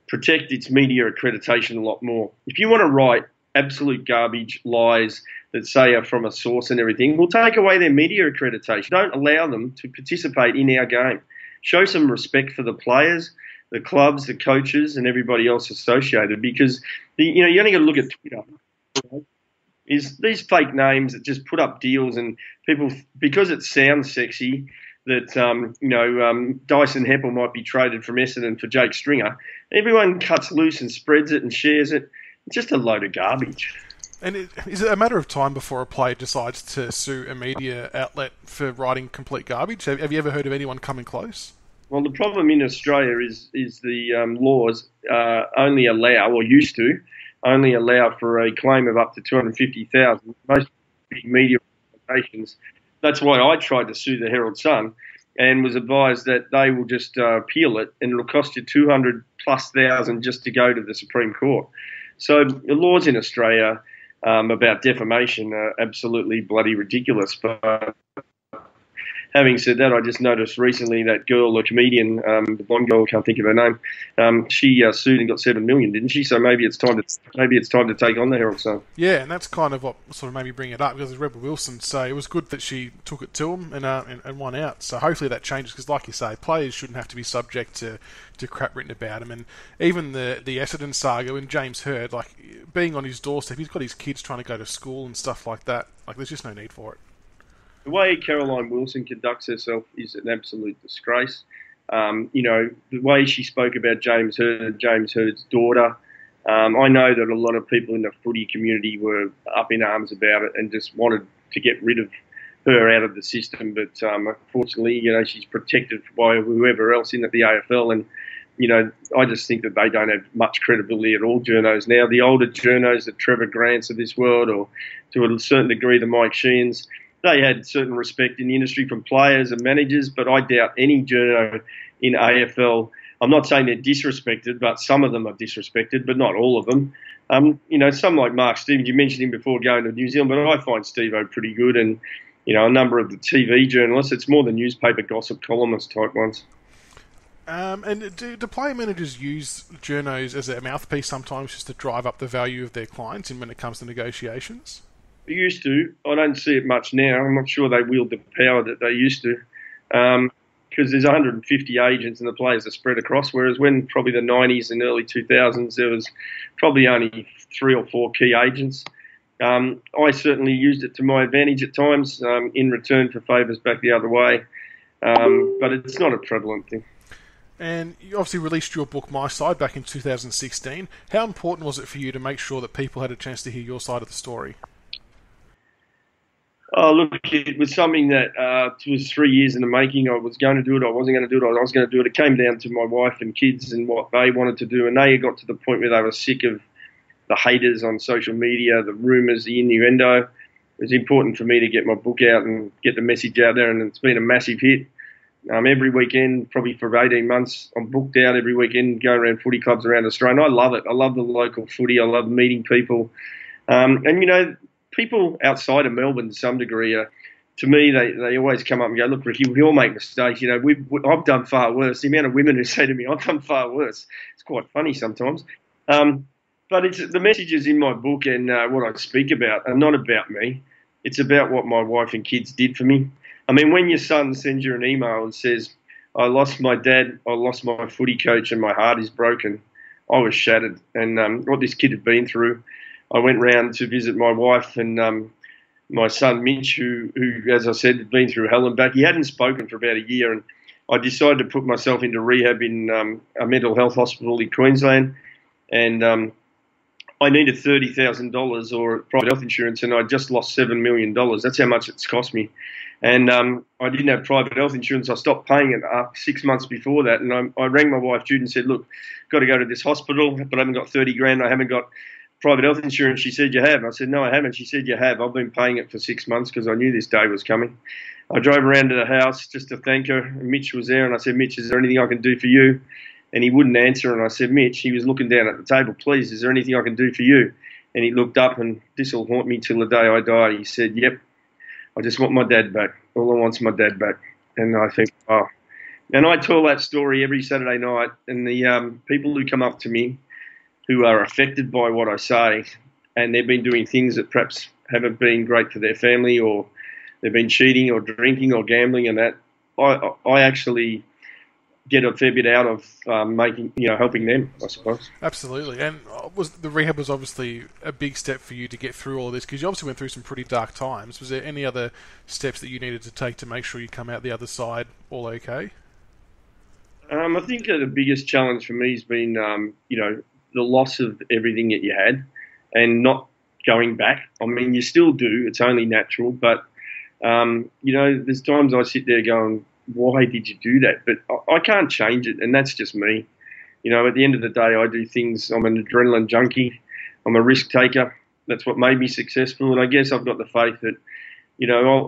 protect its media accreditation a lot more. If you want to write absolute garbage lies that say are from a source and everything, we'll take away their media accreditation. Don't allow them to participate in our game. Show some respect for the players, the clubs, the coaches, and everybody else associated. Because you only got to look at Twitter. Is these fake names that just put up deals and people, because it sounds sexy, that Dyson Heppel might be traded from Essendon for Jake Stringer. Everyone cuts loose and spreads it and shares it. It's just a load of garbage. And is it a matter of time before a player decides to sue a media outlet for writing complete garbage? Have you ever heard of anyone coming close? Well, the problem in Australia is the laws only allow, or used to, only allow for a claim of up to $250,000. Most big media organisations. That's why I tried to sue the Herald Sun, and was advised that they will just appeal it, and it'll cost you $200,000+ just to go to the Supreme Court. So the laws in Australia about defamation are absolutely bloody ridiculous. But having said that, I just noticed recently that girl, a comedian, the blonde girl, can't think of her name. She sued and got $7 million, didn't she? So maybe it's time to take on the Herald Sun. Yeah, and that's kind of what sort of made me bring it up, because as Rebel Wilson say, it was good that she took it to him and won out. So hopefully that changes, because like you say, players shouldn't have to be subject to crap written about them. And even the Essendon saga, when James Hird, like being on his doorstep, he's got his kids trying to go to school and stuff like that. Like there's just no need for it. The way Caroline Wilson conducts herself is an absolute disgrace. The way she spoke about James Hird's daughter. I know that a lot of people in the footy community were up in arms about it and just wanted to get rid of her out of the system. But unfortunately, she's protected by whoever else in the AFL. And, I just think that they don't have much credibility at all, journos now. The older journos, the Trevor Grants of this world, or to a certain degree the Mike Sheehan's, they had certain respect in the industry from players and managers, but I doubt any journo in AFL I'm not saying they're disrespected, but some of them are disrespected, but not all of them. Some like Mark Stevens, you mentioned him before going to New Zealand, but I find Steve-O pretty good, and a number of the TV journalists. It's more the newspaper gossip columnist type ones. And do player managers use journos as a mouthpiece sometimes just to drive up the value of their clients when it comes to negotiations? They used to. I don't see it much now. I'm not sure they wield the power that they used to, because there's 150 agents and the players are spread across, whereas when probably the 90s and early 2000s, there was probably only 3 or 4 key agents. I certainly used it to my advantage at times in return for favours back the other way, but it's not a prevalent thing. And you obviously released your book, My Side, back in 2016. How important was it for you to make sure that people had a chance to hear your side of the story? Oh, look, it was something that was 3 years in the making. I was going to do it, I wasn't going to do it, I was going to do it. It came down to my wife and kids and what they wanted to do, and they got to the point where they were sick of the haters on social media, the rumours, the innuendo. It was important for me to get my book out and get the message out there, and it's been a massive hit. Every weekend, probably for 18 months, I'm booked out every weekend, going around footy clubs around Australia. And I love it. I love the local footy. I love meeting people. People outside of Melbourne to some degree, to me, they always come up and go, look, Ricky, we all make mistakes. I've done far worse. The amount of women who say to me, I've done far worse. It's quite funny sometimes. But it's the messages in my book and what I speak about are not about me. It's about what my wife and kids did for me. I mean, when your son sends you an email and says, I lost my dad, I lost my footy coach and my heart is broken, I was shattered. And what this kid had been through, I went round to visit my wife and my son Mitch, who, as I said, had been through hell and back. He hadn't spoken for about a year, and I decided to put myself into rehab in a mental health hospital in Queensland. And I needed $30,000 or private health insurance, and I just lost $7 million. That's how much it's cost me. And I didn't have private health insurance. I stopped paying it 6 months before that. And I rang my wife, Jude, and said, look, got to go to this hospital, but I haven't got 30 grand. I haven't got private health insurance. She said, you have? I said, no, I haven't. She said, you have. I've been paying it for 6 months because I knew this day was coming. I drove around to the house just to thank her. And Mitch was there, and I said, Mitch, is there anything I can do for you? And he wouldn't answer. And I said, Mitch, he was looking down at the table, please, is there anything I can do for you? And he looked up, and this will haunt me till the day I die. He said, yep, I just want my dad back. All I want's my dad back. And I think, oh. And I tell that story every Saturday night, and the people who come up to me who are affected by what I say, and they've been doing things that perhaps haven't been great for their family, or they've been cheating or drinking or gambling, and that I actually get a fair bit out of helping them, I suppose. Absolutely. And the rehab was obviously a big step for you to get through all this, because you obviously went through some pretty dark times. Was there any other steps that you needed to take to make sure you come out the other side all okay? I think the biggest challenge for me has been, the loss of everything that you had and not going back. I mean, you still do. It's only natural. But, there's times I sit there going, why did you do that? But I can't change it, and that's just me. At the end of the day, I do things. I'm an adrenaline junkie. I'm a risk taker. That's what made me successful, and I guess I've got the faith that,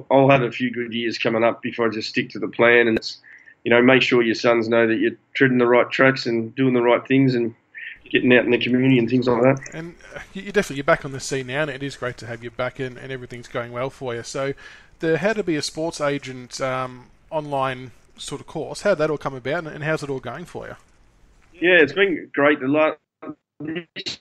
I'll have a few good years coming up before I just stick to the plan, and it's, make sure your sons know that you're treading the right tracks and doing the right things and getting out in the community and things like that. And you're back on the scene now, and it is great to have you back in, and everything's going well for you. So the How to Be a Sports Agent online sort of course, how did that all come about, and how's it all going for you? Yeah, it's been great. This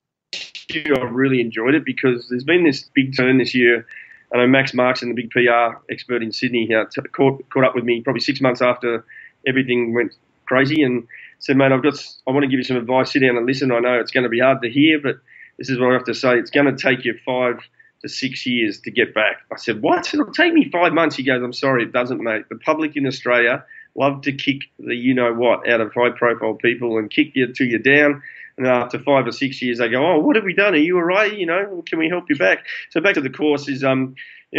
year I really enjoyed it because there's been this big turn this year. I know Max Markson, the big PR expert in Sydney, caught up with me probably 6 months after everything went crazy and said, mate, I want to give you some advice. Sit down and listen. I know it's going to be hard to hear, but this is what I have to say. It's going to take you 5 to 6 years to get back. I said, what? It'll take me 5 months. He goes, I'm sorry, it doesn't, mate. The public in Australia love to kick the you-know-what out of high-profile people and kick you till you're down. And after 5 or 6 years, they go, oh, what have we done? Are you all right? Can we help you back? So back to the course is, I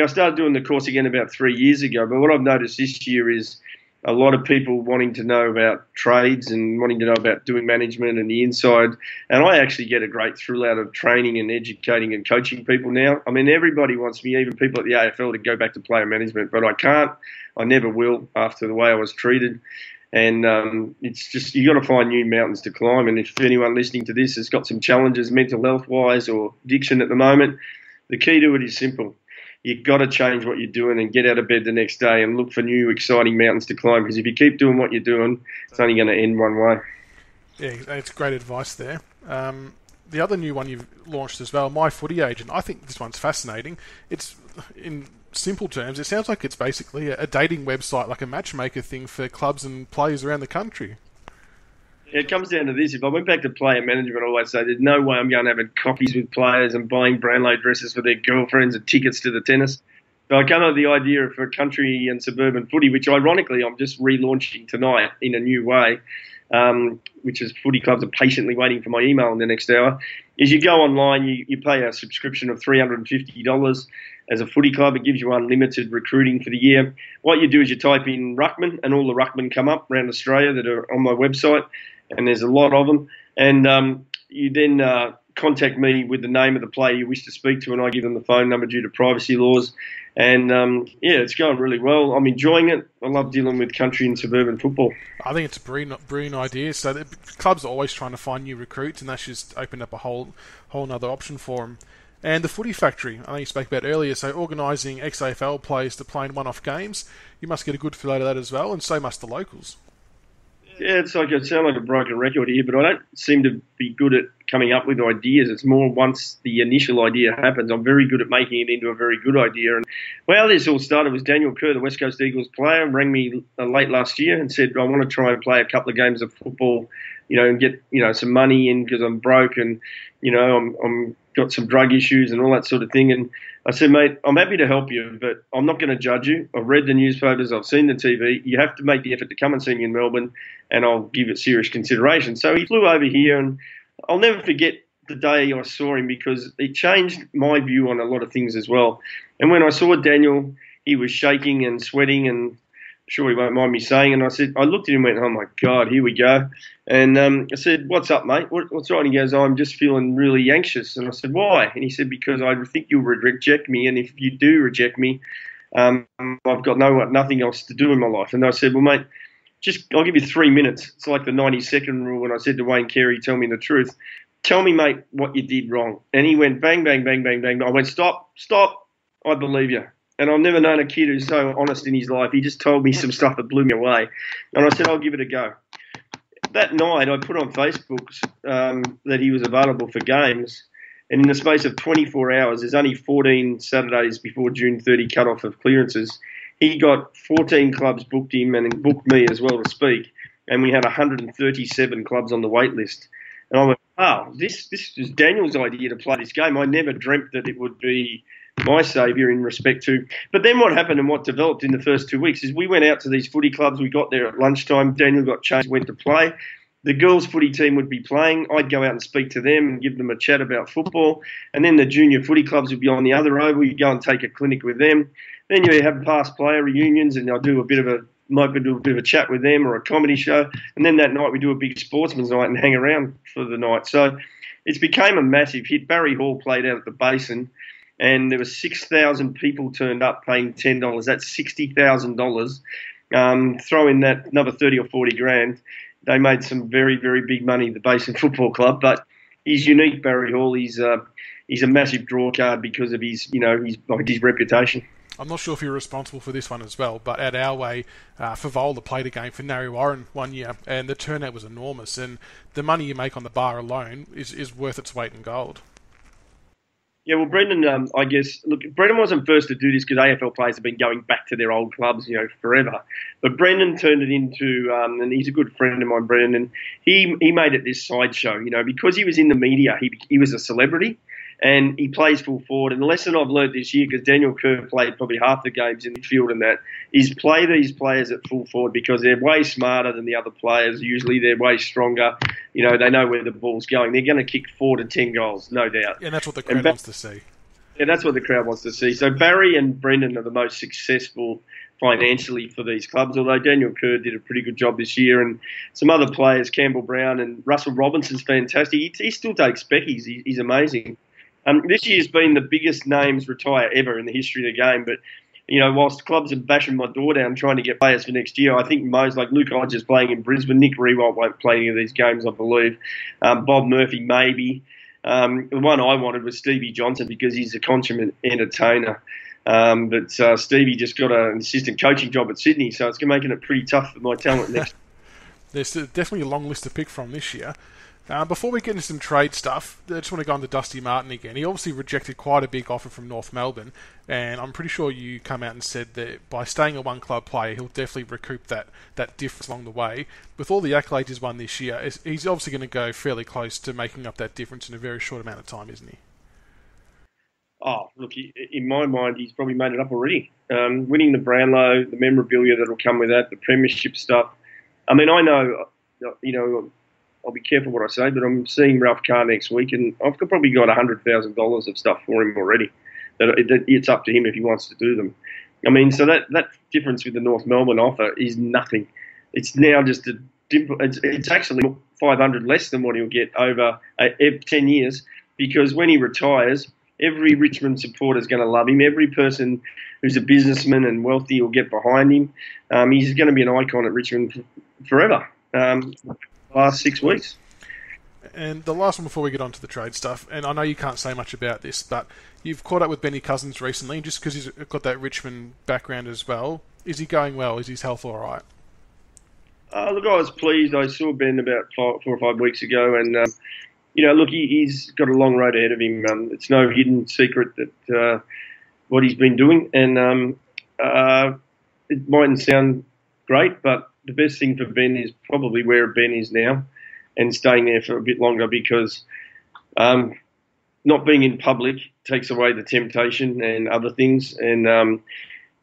started doing the course again about 3 years ago. But what I've noticed this year is a lot of people wanting to know about trades and wanting to know about doing management and the inside. And I actually get a great thrill out of training and educating and coaching people now. I mean, everybody wants me, even people at the AFL, to go back to player management, but I can't. I never will after the way I was treated. And it's just, you got to find new mountains to climb. And if anyone listening to this has got some challenges mental health wise or addiction at the moment, the key to it is simple. You've got to change what you're doing and get out of bed the next day and look for new exciting mountains to climb, because if you keep doing what you're doing, it's only going to end one way. Yeah, that's great advice there. The other new one you've launched as well, My Footy Agent, I think this one's fascinating. It's, in simple terms, it sounds like it's basically a dating website, like a matchmaker thing for clubs and players around the country. Yeah, it comes down to this. If I went back to player management, I always say there's no way I'm going to have coffees with players and buying Brownlow dresses for their girlfriends and tickets to the tennis. So I came up with the idea for country and suburban footy, which ironically I'm just relaunching tonight in a new way, which is footy clubs are patiently waiting for my email in the next hour, is you go online, you pay a subscription of $350 as a footy club. It gives you unlimited recruiting for the year. What you do is you type in Ruckman, and all the Ruckmen come up around Australia that are on my website, and there's a lot of them. And you then contact me with the name of the player you wish to speak to, and I give them the phone number due to privacy laws. And, yeah, it's going really well. I'm enjoying it. I love dealing with country and suburban football. I think it's a brilliant idea. So the clubs are always trying to find new recruits, and that's just opened up a whole other option for them. And the Footy Factory, I know you spoke about earlier, so organising ex-AFL players to play in one-off games, you must get a good feel out of that as well, and so must the locals. Yeah, it's like, I sound like a broken record here, but I don't seem to be good at coming up with ideas. It's more once the initial idea happens, I'm very good at making it into a very good idea. And how this all started was Daniel Kerr, the West Coast Eagles player, rang me late last year and said, I want to try and play a couple of games of football, and get, some money in because I'm broke and, I'm got some drug issues and all that sort of thing. And I said, mate, I'm happy to help you, but I'm not going to judge you. I've read the newspapers, I've seen the TV. You have to make the effort to come and see me in Melbourne, and I'll give it serious consideration. So he flew over here, and I'll never forget the day I saw him, because it changed my view on a lot of things as well. And when I saw Daniel, he was shaking and sweating, and I'm sure he won't mind me saying, and I looked at him and went, oh my God, here we go. And I said, what's up, mate? What's right? And he goes, I'm just feeling really anxious. And I said, why? And he said, because I think you'll reject me, and if you do reject me, I've got nothing else to do in my life. And I said, well, mate, I'll give you 3 minutes. It's like the 90-second rule when I said to Wayne Carey, tell me the truth. Tell me, mate, what you did wrong. And he went bang, bang, bang, bang, bang. I went, stop, I believe you. And I've never known a kid who's so honest in his life. He just told me some stuff that blew me away. And I said, I'll give it a go. That night, I put on Facebook that he was available for games. And in the space of 24 hours, there's only 14 Saturdays before June 30 cut-off of clearances. He got 14 clubs booked him and booked me as well to speak. And we had 137 clubs on the wait list. And I went, wow, this is Daniel's idea to play this game. I never dreamt that it would be my saviour in respect to. But then what happened and what developed in the first 2 weeks is we went out to these footy clubs. We got there at lunchtime. Daniel got changed, went to play. The girls' footy team would be playing. I'd go out and speak to them and give them a chat about football. And then the junior footy clubs would be on the other over. We'd go and take a clinic with them. Then you have past player reunions, and I'll do a bit of a chat with them or a comedy show. And then that night we do a big sportsman's night and hang around for the night. So it's became a massive hit. Barry Hall played out at the Basin, and there were 6,000 people turned up paying $10. That's $60,000. Throw in that another 30 or 40 grand. They made some very, very big money, the Basin Football Club. But he's unique, Barry Hall. He's a massive draw card because of his reputation. I'm not sure if you're responsible for this one as well, but at our way, Favola played a game for Narre Warren one year, and the turnout was enormous. And the money you make on the bar alone is worth its weight in gold. Yeah, well, Brendan, I guess, look, Brendan wasn't first to do this because AFL players have been going back to their old clubs, forever. But Brendan turned it into, and he's a good friend of mine, Brendan, and he made it this sideshow, because he was in the media, he was a celebrity. And he plays full forward. And the lesson I've learned this year, because Daniel Kerr played probably half the games in the field and that, is play these players at full forward because they're way smarter than the other players. Usually they're way stronger. They know where the ball's going. They're going to kick 4 to 10 goals, no doubt. And that's what the crowd wants to see. Yeah, that's what the crowd wants to see. So Barry and Brendan are the most successful financially for these clubs, although Daniel Kerr did a pretty good job this year, and some other players, Campbell Brown and Russell Robinson's fantastic. He still takes speckies. He's amazing. This year's been the biggest names retire ever in the history of the game, but whilst clubs are bashing my door down trying to get players for next year, I think most, like Luke Hodge is playing in Brisbane. Nick Rewalt won't play any of these games, I believe. Bob Murphy, maybe. The one I wanted was Stevie Johnson because he's a consummate entertainer. But Stevie just got an assistant coaching job at Sydney, so it's making it pretty tough for my talent next. There's definitely a long list to pick from this year. Before we get into some trade stuff, I just want to go on to Dusty Martin again. He obviously rejected quite a big offer from North Melbourne, and I'm pretty sure you come out and said that by staying a one-club player, he'll definitely recoup that difference along the way. With all the accolades he's won this year, he's obviously going to go fairly close to making up that difference in a very short amount of time, isn't he? Oh, look, in my mind, he's probably made it up already. Winning the Brownlow, the memorabilia that'll come with that, the premiership stuff. I mean, I know, I'll be careful what I say, but I'm seeing Ralph Carr next week, and I've probably got $100,000 of stuff for him already. That it's up to him if he wants to do them. I mean, so that difference with the North Melbourne offer is nothing. It's now just it's actually 500 less than what he'll get over 10 years, because when he retires, every Richmond supporter is going to love him. Every person who's a businessman and wealthy will get behind him. He's going to be an icon at Richmond forever. Last 6 weeks. And the last one before we get on to the trade stuff, and I know you can't say much about this, but you've caught up with Benny Cousins recently, just because he's got that Richmond background as well. Is he going well? Is his health all right? Look, I was pleased. I saw Ben about 4 or 5 weeks ago, and look, he's got a long road ahead of him. It's no hidden secret that what he's been doing, and it mightn't sound great, but the best thing for Ben is probably where Ben is now and staying there for a bit longer, because not being in public takes away the temptation and other things. And,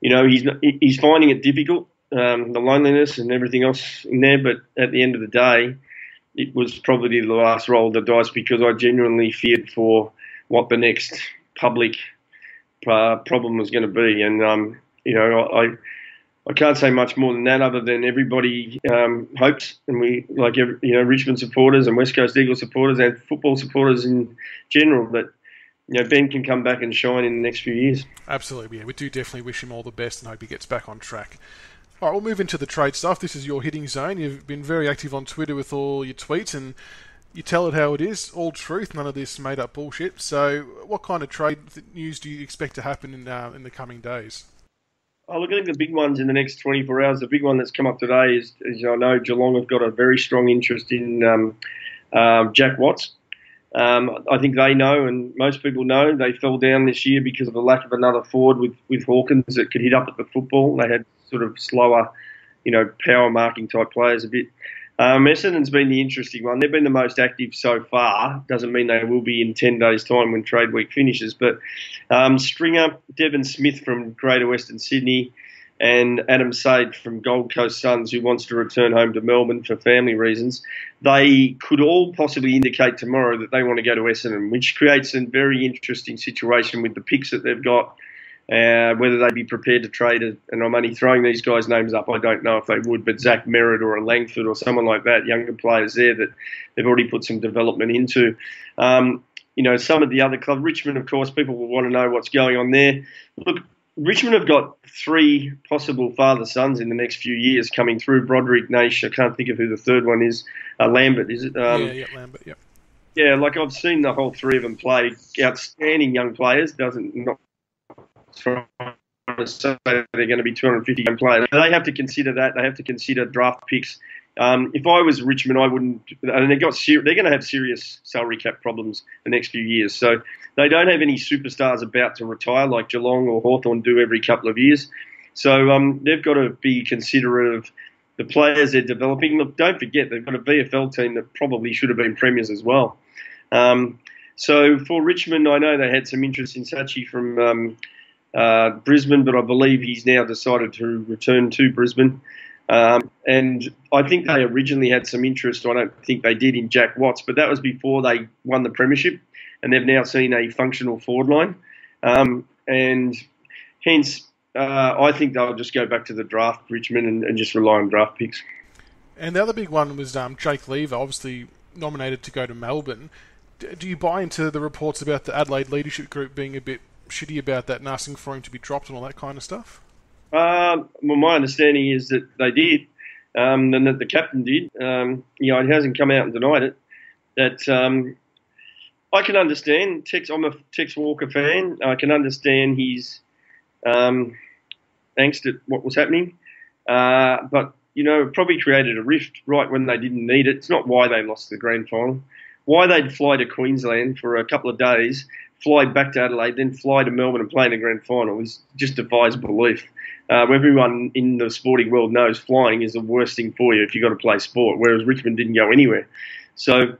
he's finding it difficult, the loneliness and everything else in there. But at the end of the day, it was probably the last roll of the dice, because I genuinely feared for what the next public problem was going to be. And, I can't say much more than that, other than everybody hopes, and we, like Richmond supporters and West Coast Eagles supporters and football supporters in general, that Ben can come back and shine in the next few years. Absolutely, yeah. We do definitely wish him all the best and hope he gets back on track. All right, we'll move into the trade stuff. This is your hitting zone. You've been very active on Twitter with all your tweets, and you tell it how it is, all truth, none of this made-up bullshit. So what kind of trade news do you expect to happen in the coming days? Oh, look, I think the big ones in the next 24 hours. The big one that's come up today is I know Geelong have got a very strong interest in Jack Watts. I think they know, and most people know, they fell down this year because of the lack of another forward with Hawkins that could hit up at the football. They had sort of slower, power marking type players a bit. Essendon's been the interesting one. They've been the most active so far. Doesn't mean they will be in 10 days' time when trade week finishes. But Stringer, Devon Smith from Greater Western Sydney, and Adam Said from Gold Coast Suns, who wants to return home to Melbourne for family reasons, they could all possibly indicate tomorrow that they want to go to Essendon, which creates a very interesting situation with the picks that they've got. Whether they'd be prepared to trade it, and I'm only throwing these guys' names up, I don't know if they would, but Zach Merritt or a Langford or someone like that, younger players there that they've already put some development into. Some of the other clubs, Richmond, of course, people will want to know what's going on there. Look, Richmond have got 3 possible father-sons in the next few years coming through. Broderick, Naish, I can't think of who the third one is. Lambert, is it? Lambert, yeah. Yeah, like I've seen the whole 3 of them play. Outstanding young players, not trying to say they're going to be 250 game players. They have to consider that. They have to consider draft picks. If I was Richmond, I wouldn't. And they're going to have serious salary cap problems the next few years. So they don't have any superstars about to retire like Geelong or Hawthorn do every couple of years. So they've got to be considerate of the players they're developing. Look, don't forget they've got a VFL team that probably should have been premiers as well. So for Richmond, I know they had some interest in Sachi from Brisbane, but I believe he's now decided to return to Brisbane. And I think they originally had some interest, I don't think they did, in Jack Watts, but that was before they won the premiership, and they've now seen a functional forward line. And hence, I think they'll just go back to the draft, Richmond, and just rely on draft picks. And the other big one was Jake Lever, obviously nominated to go to Melbourne. Do you buy into the reports about the Adelaide leadership group being a bit shitty about that and asking for him to be dropped and all that kind of stuff? Well, my understanding is that they did, and that the captain did. He hasn't come out and denied it. That I can understand. I'm a Tex Walker fan. I can understand his angst at what was happening. But, it probably created a rift right when they didn't need it. It's not why they lost the grand final. Why they'd fly to Queensland for a couple of days, fly back to Adelaide, then fly to Melbourne and play in the grand final is just defies belief. Everyone in the sporting world knows flying is the worst thing for you if you've got to play sport, whereas Richmond didn't go anywhere. So,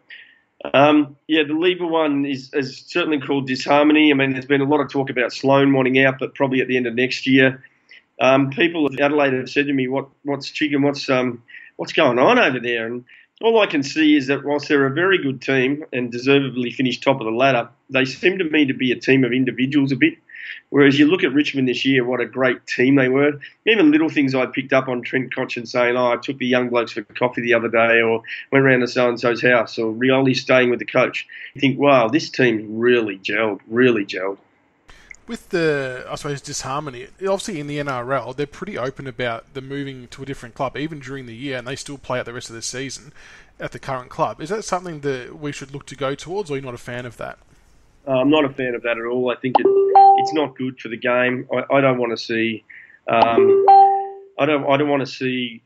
the Lever one is certainly called disharmony. I mean, there's been a lot of talk about Sloan wanting out, but probably at the end of next year. People at Adelaide have said to me, what's chicken, what's going on over there? And all I can see is that whilst they're a very good team and deservedly finished top of the ladder, they seem to me to be a team of individuals a bit. Whereas you look at Richmond this year, what a great team they were. Even little things I picked up on Trent Cotchin saying, I took the young blokes for coffee the other day, or went round to so-and-so's house, or Rioli's staying with the coach. You think, wow, this team really gelled. With the, I suppose, disharmony, obviously in the NRL, they're pretty open about the moving to a different club, even during the year, and they still play out the rest of the season at the current club. Is that something that we should look to go towards, or are you not a fan of that? I'm not a fan of that at all. I think it's not good for the game. I don't want to see, I don't want to see,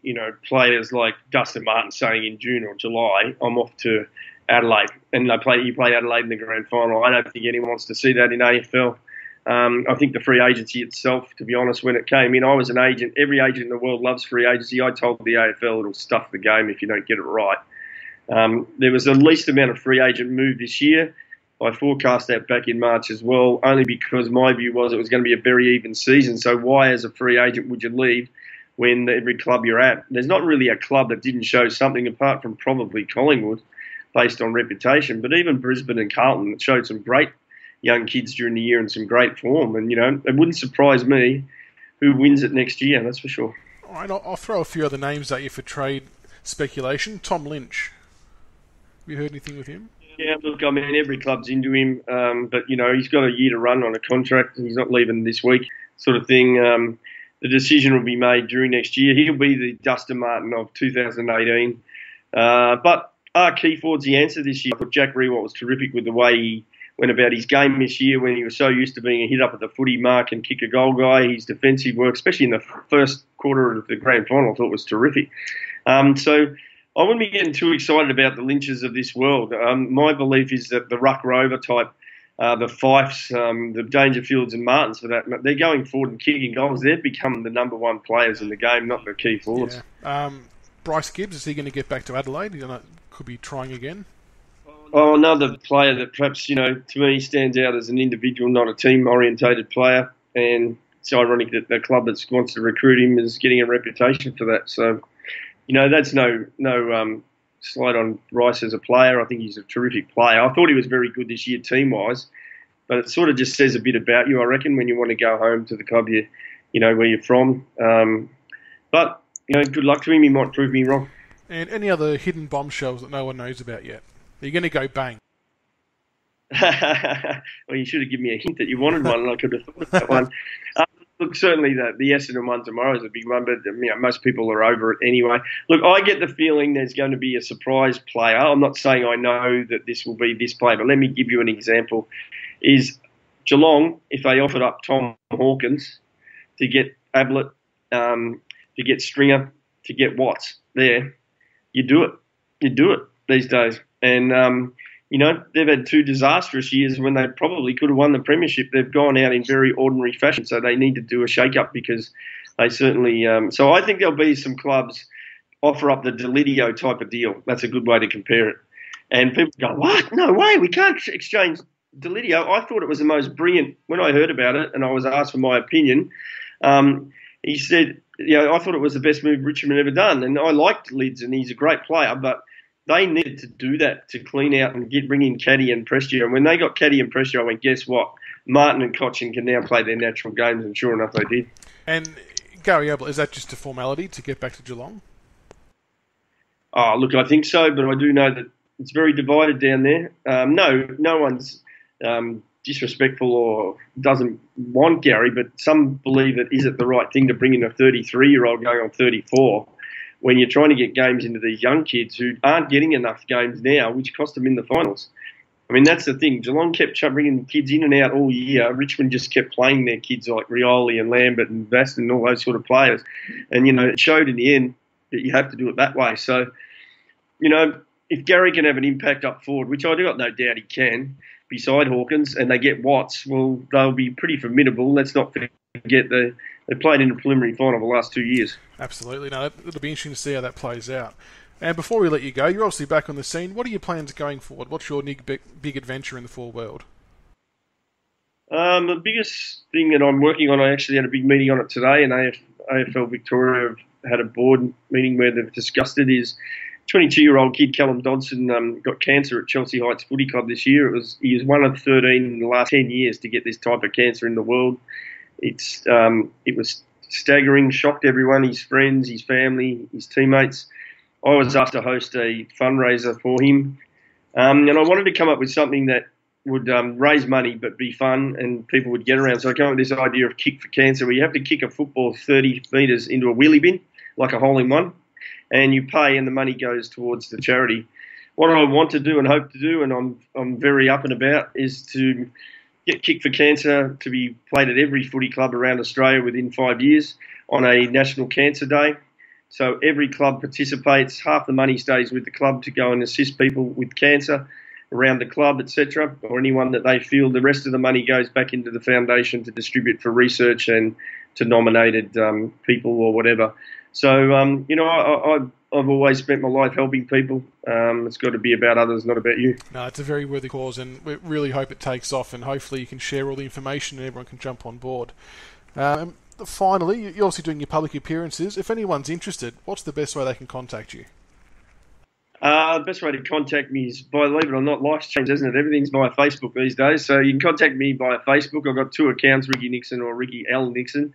players like Dustin Martin saying in June or July, I'm off to Adelaide, and you play Adelaide in the grand final. I don't think anyone wants to see that in AFL. I think the free agency itself, to be honest, when it came in, I was an agent. Every agent in the world loves free agency. I told the AFL it'll stuff the game if you don't get it right. There was the least amount of free agent move this year. I forecast that back in March as well, only because my view was it was going to be a very even season. So why, as a free agent, would you leave when every club you're at? There's not really a club that didn't show something apart from probably Collingwood based on reputation, but even Brisbane and Carlton showed some great young kids during the year and some great form. And, it wouldn't surprise me who wins it next year, that's for sure. All right, I'll throw a few other names at you for trade speculation. Tom Lynch. Have you heard anything with him? Yeah, look, I mean, every club's into him, but, he's got a year to run on a contract and he's not leaving this week sort of thing. The decision will be made during next year. He'll be the Dustin Martin of 2018. But Keith Ford's the answer this year. I thought Jack Rewalt was terrific with the way he went about his game this year when he was so used to being a hit up at the footy mark and kick a goal guy. His defensive work, especially in the first quarter of the grand final, I thought was terrific. So I wouldn't be getting too excited about the Lynches of this world. My belief is that the Ruck Rover type, the Fifes, the Dangerfields and Martins for that, they're going forward and kicking goals. They've become the number one players in the game, not the key forwards. Yeah. Bryce Gibbs, is he going to get back to Adelaide? Could be trying again. Oh, another player that perhaps, to me stands out as an individual, not a team-orientated player. And it's ironic that the club that wants to recruit him is getting a reputation for that. So, that's no slight on Rice as a player. I think he's a terrific player. I thought he was very good this year team-wise, but it sort of just says a bit about you, I reckon, when you want to go home to the club where you're from. But, good luck to him. He might prove me wrong. And any other hidden bombshells that no one knows about yet? Are you going to go bang? Well, you should have given me a hint that you wanted one, and I could have thought of that one. Look, certainly the S01 tomorrow is a big one, but most people are over it anyway. Look, I get the feeling there's going to be a surprise player. I'm not saying I know that this will be this player, but let me give you an example. Is Geelong, if they offered up Tom Hawkins to get Ablett, to get Stringer, to get Watts there, you do it. You do it these days. And, they've had two disastrous years when they probably could have won the premiership. They've gone out in very ordinary fashion, so they need to do a shake-up because they certainly so I think there'll be some clubs offer up the Delidio type of deal. That's a good way to compare it. And people go, what? No way, we can't exchange Delidio. I thought it was the most brilliant. When I heard about it and I was asked for my opinion, he said, I thought it was the best move Richmond ever done. And I liked Lids and he's a great player, but they needed to do that to clean out and bring in Caddy and Prestia. And when they got Caddy and Prestia, I went, guess what? Martin and Cotchin can now play their natural games, and sure enough, they did. And Gary Ablett, is that just a formality to get back to Geelong? Oh, look, I think so, but I do know that it's very divided down there. No one's disrespectful or doesn't want Gary, but some believe that is it the right thing to bring in a 33-year-old going on 34 when you're trying to get games into these young kids who aren't getting enough games now, which cost them in the finals. I mean, that's the thing. Geelong kept bringing kids in and out all year. Richmond just kept playing their kids like Rioli and Lambert and Vast and all those sort of players. And, it showed in the end that you have to do it that way. So, if Gary can have an impact up forward, which I do got no doubt he can, beside Hawkins, and they get Watts, well, they'll be pretty formidable. Let's not forget they played in a preliminary final the last 2 years. Absolutely. No, it'll be interesting to see how that plays out. And before we let you go, you're obviously back on the scene. What are your plans going forward? What's your big adventure in the full world? The biggest thing that I'm working on, I actually had a big meeting on it today, and AFL Victoria have had a board meeting where they've discussed it, is 22-year-old kid Callum Dodson got cancer at Chelsea Heights Footy Club this year. He was one of 13 in the last 10 years to get this type of cancer in the world. It was staggering, shocked everyone, his friends, his family, his teammates. I was asked to host a fundraiser for him, and I wanted to come up with something that would raise money but be fun and people would get around. So I came up with this idea of Kick for Cancer, where you have to kick a football 30 metres into a wheelie bin, like a hole-in-one, and you pay and the money goes towards the charity. What I want to do and hope to do, and I'm very up and about, is to get Kick for Cancer to be played at every footy club around Australia within 5 years on a National Cancer Day. So every club participates, half the money stays with the club to go and assist people with cancer around the club, etc., or anyone that they feel. The rest of the money goes back into the foundation to distribute for research and to nominated people or whatever. So, I've always spent my life helping people. It's got to be about others, not about you. No, it's a very worthy cause, and we really hope it takes off, and hopefully you can share all the information and everyone can jump on board. Finally, you're obviously doing your public appearances. If anyone's interested, what's the best way they can contact you? The best way to contact me is, believe it or not, life's changed, hasn't it? Everything's via Facebook these days. So you can contact me via Facebook. I've got 2 accounts, Ricky Nixon or Ricky L. Nixon.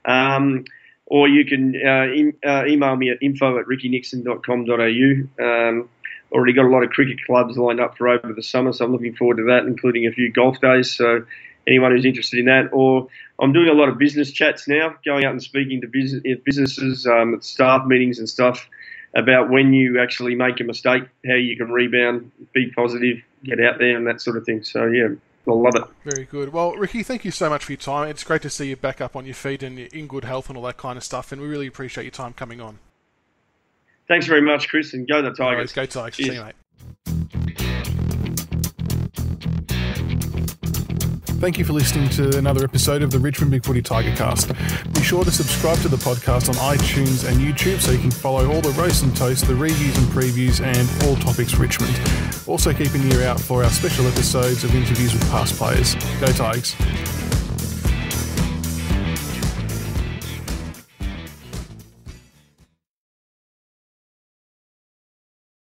Or you can email me at info@rickynixon.com.au. Already got a lot of cricket clubs lined up for over the summer, so I'm looking forward to that, including a few golf days. So anyone who's interested in that. Or I'm doing a lot of business chats now, going out and speaking to businesses at staff meetings and stuff about when you actually make a mistake, how you can rebound, be positive, get out there and that sort of thing. So, yeah, I love it. Very good. Well, Ricky, thank you so much for your time. It's great to see you back up on your feet and in good health and all that kind of stuff, and we really appreciate your time coming on. Thanks very much, Chris, and go the Tigers. Always go Tigers. Cheers. See you, mate. Thank you for listening to another episode of the Richmond BigFooty Tigercast. Be sure to subscribe to the podcast on iTunes and YouTube so you can follow all the roast and toast, the reviews and previews, and all topics Richmond. Also keep an ear out for our special episodes of interviews with past players. Go Tigers.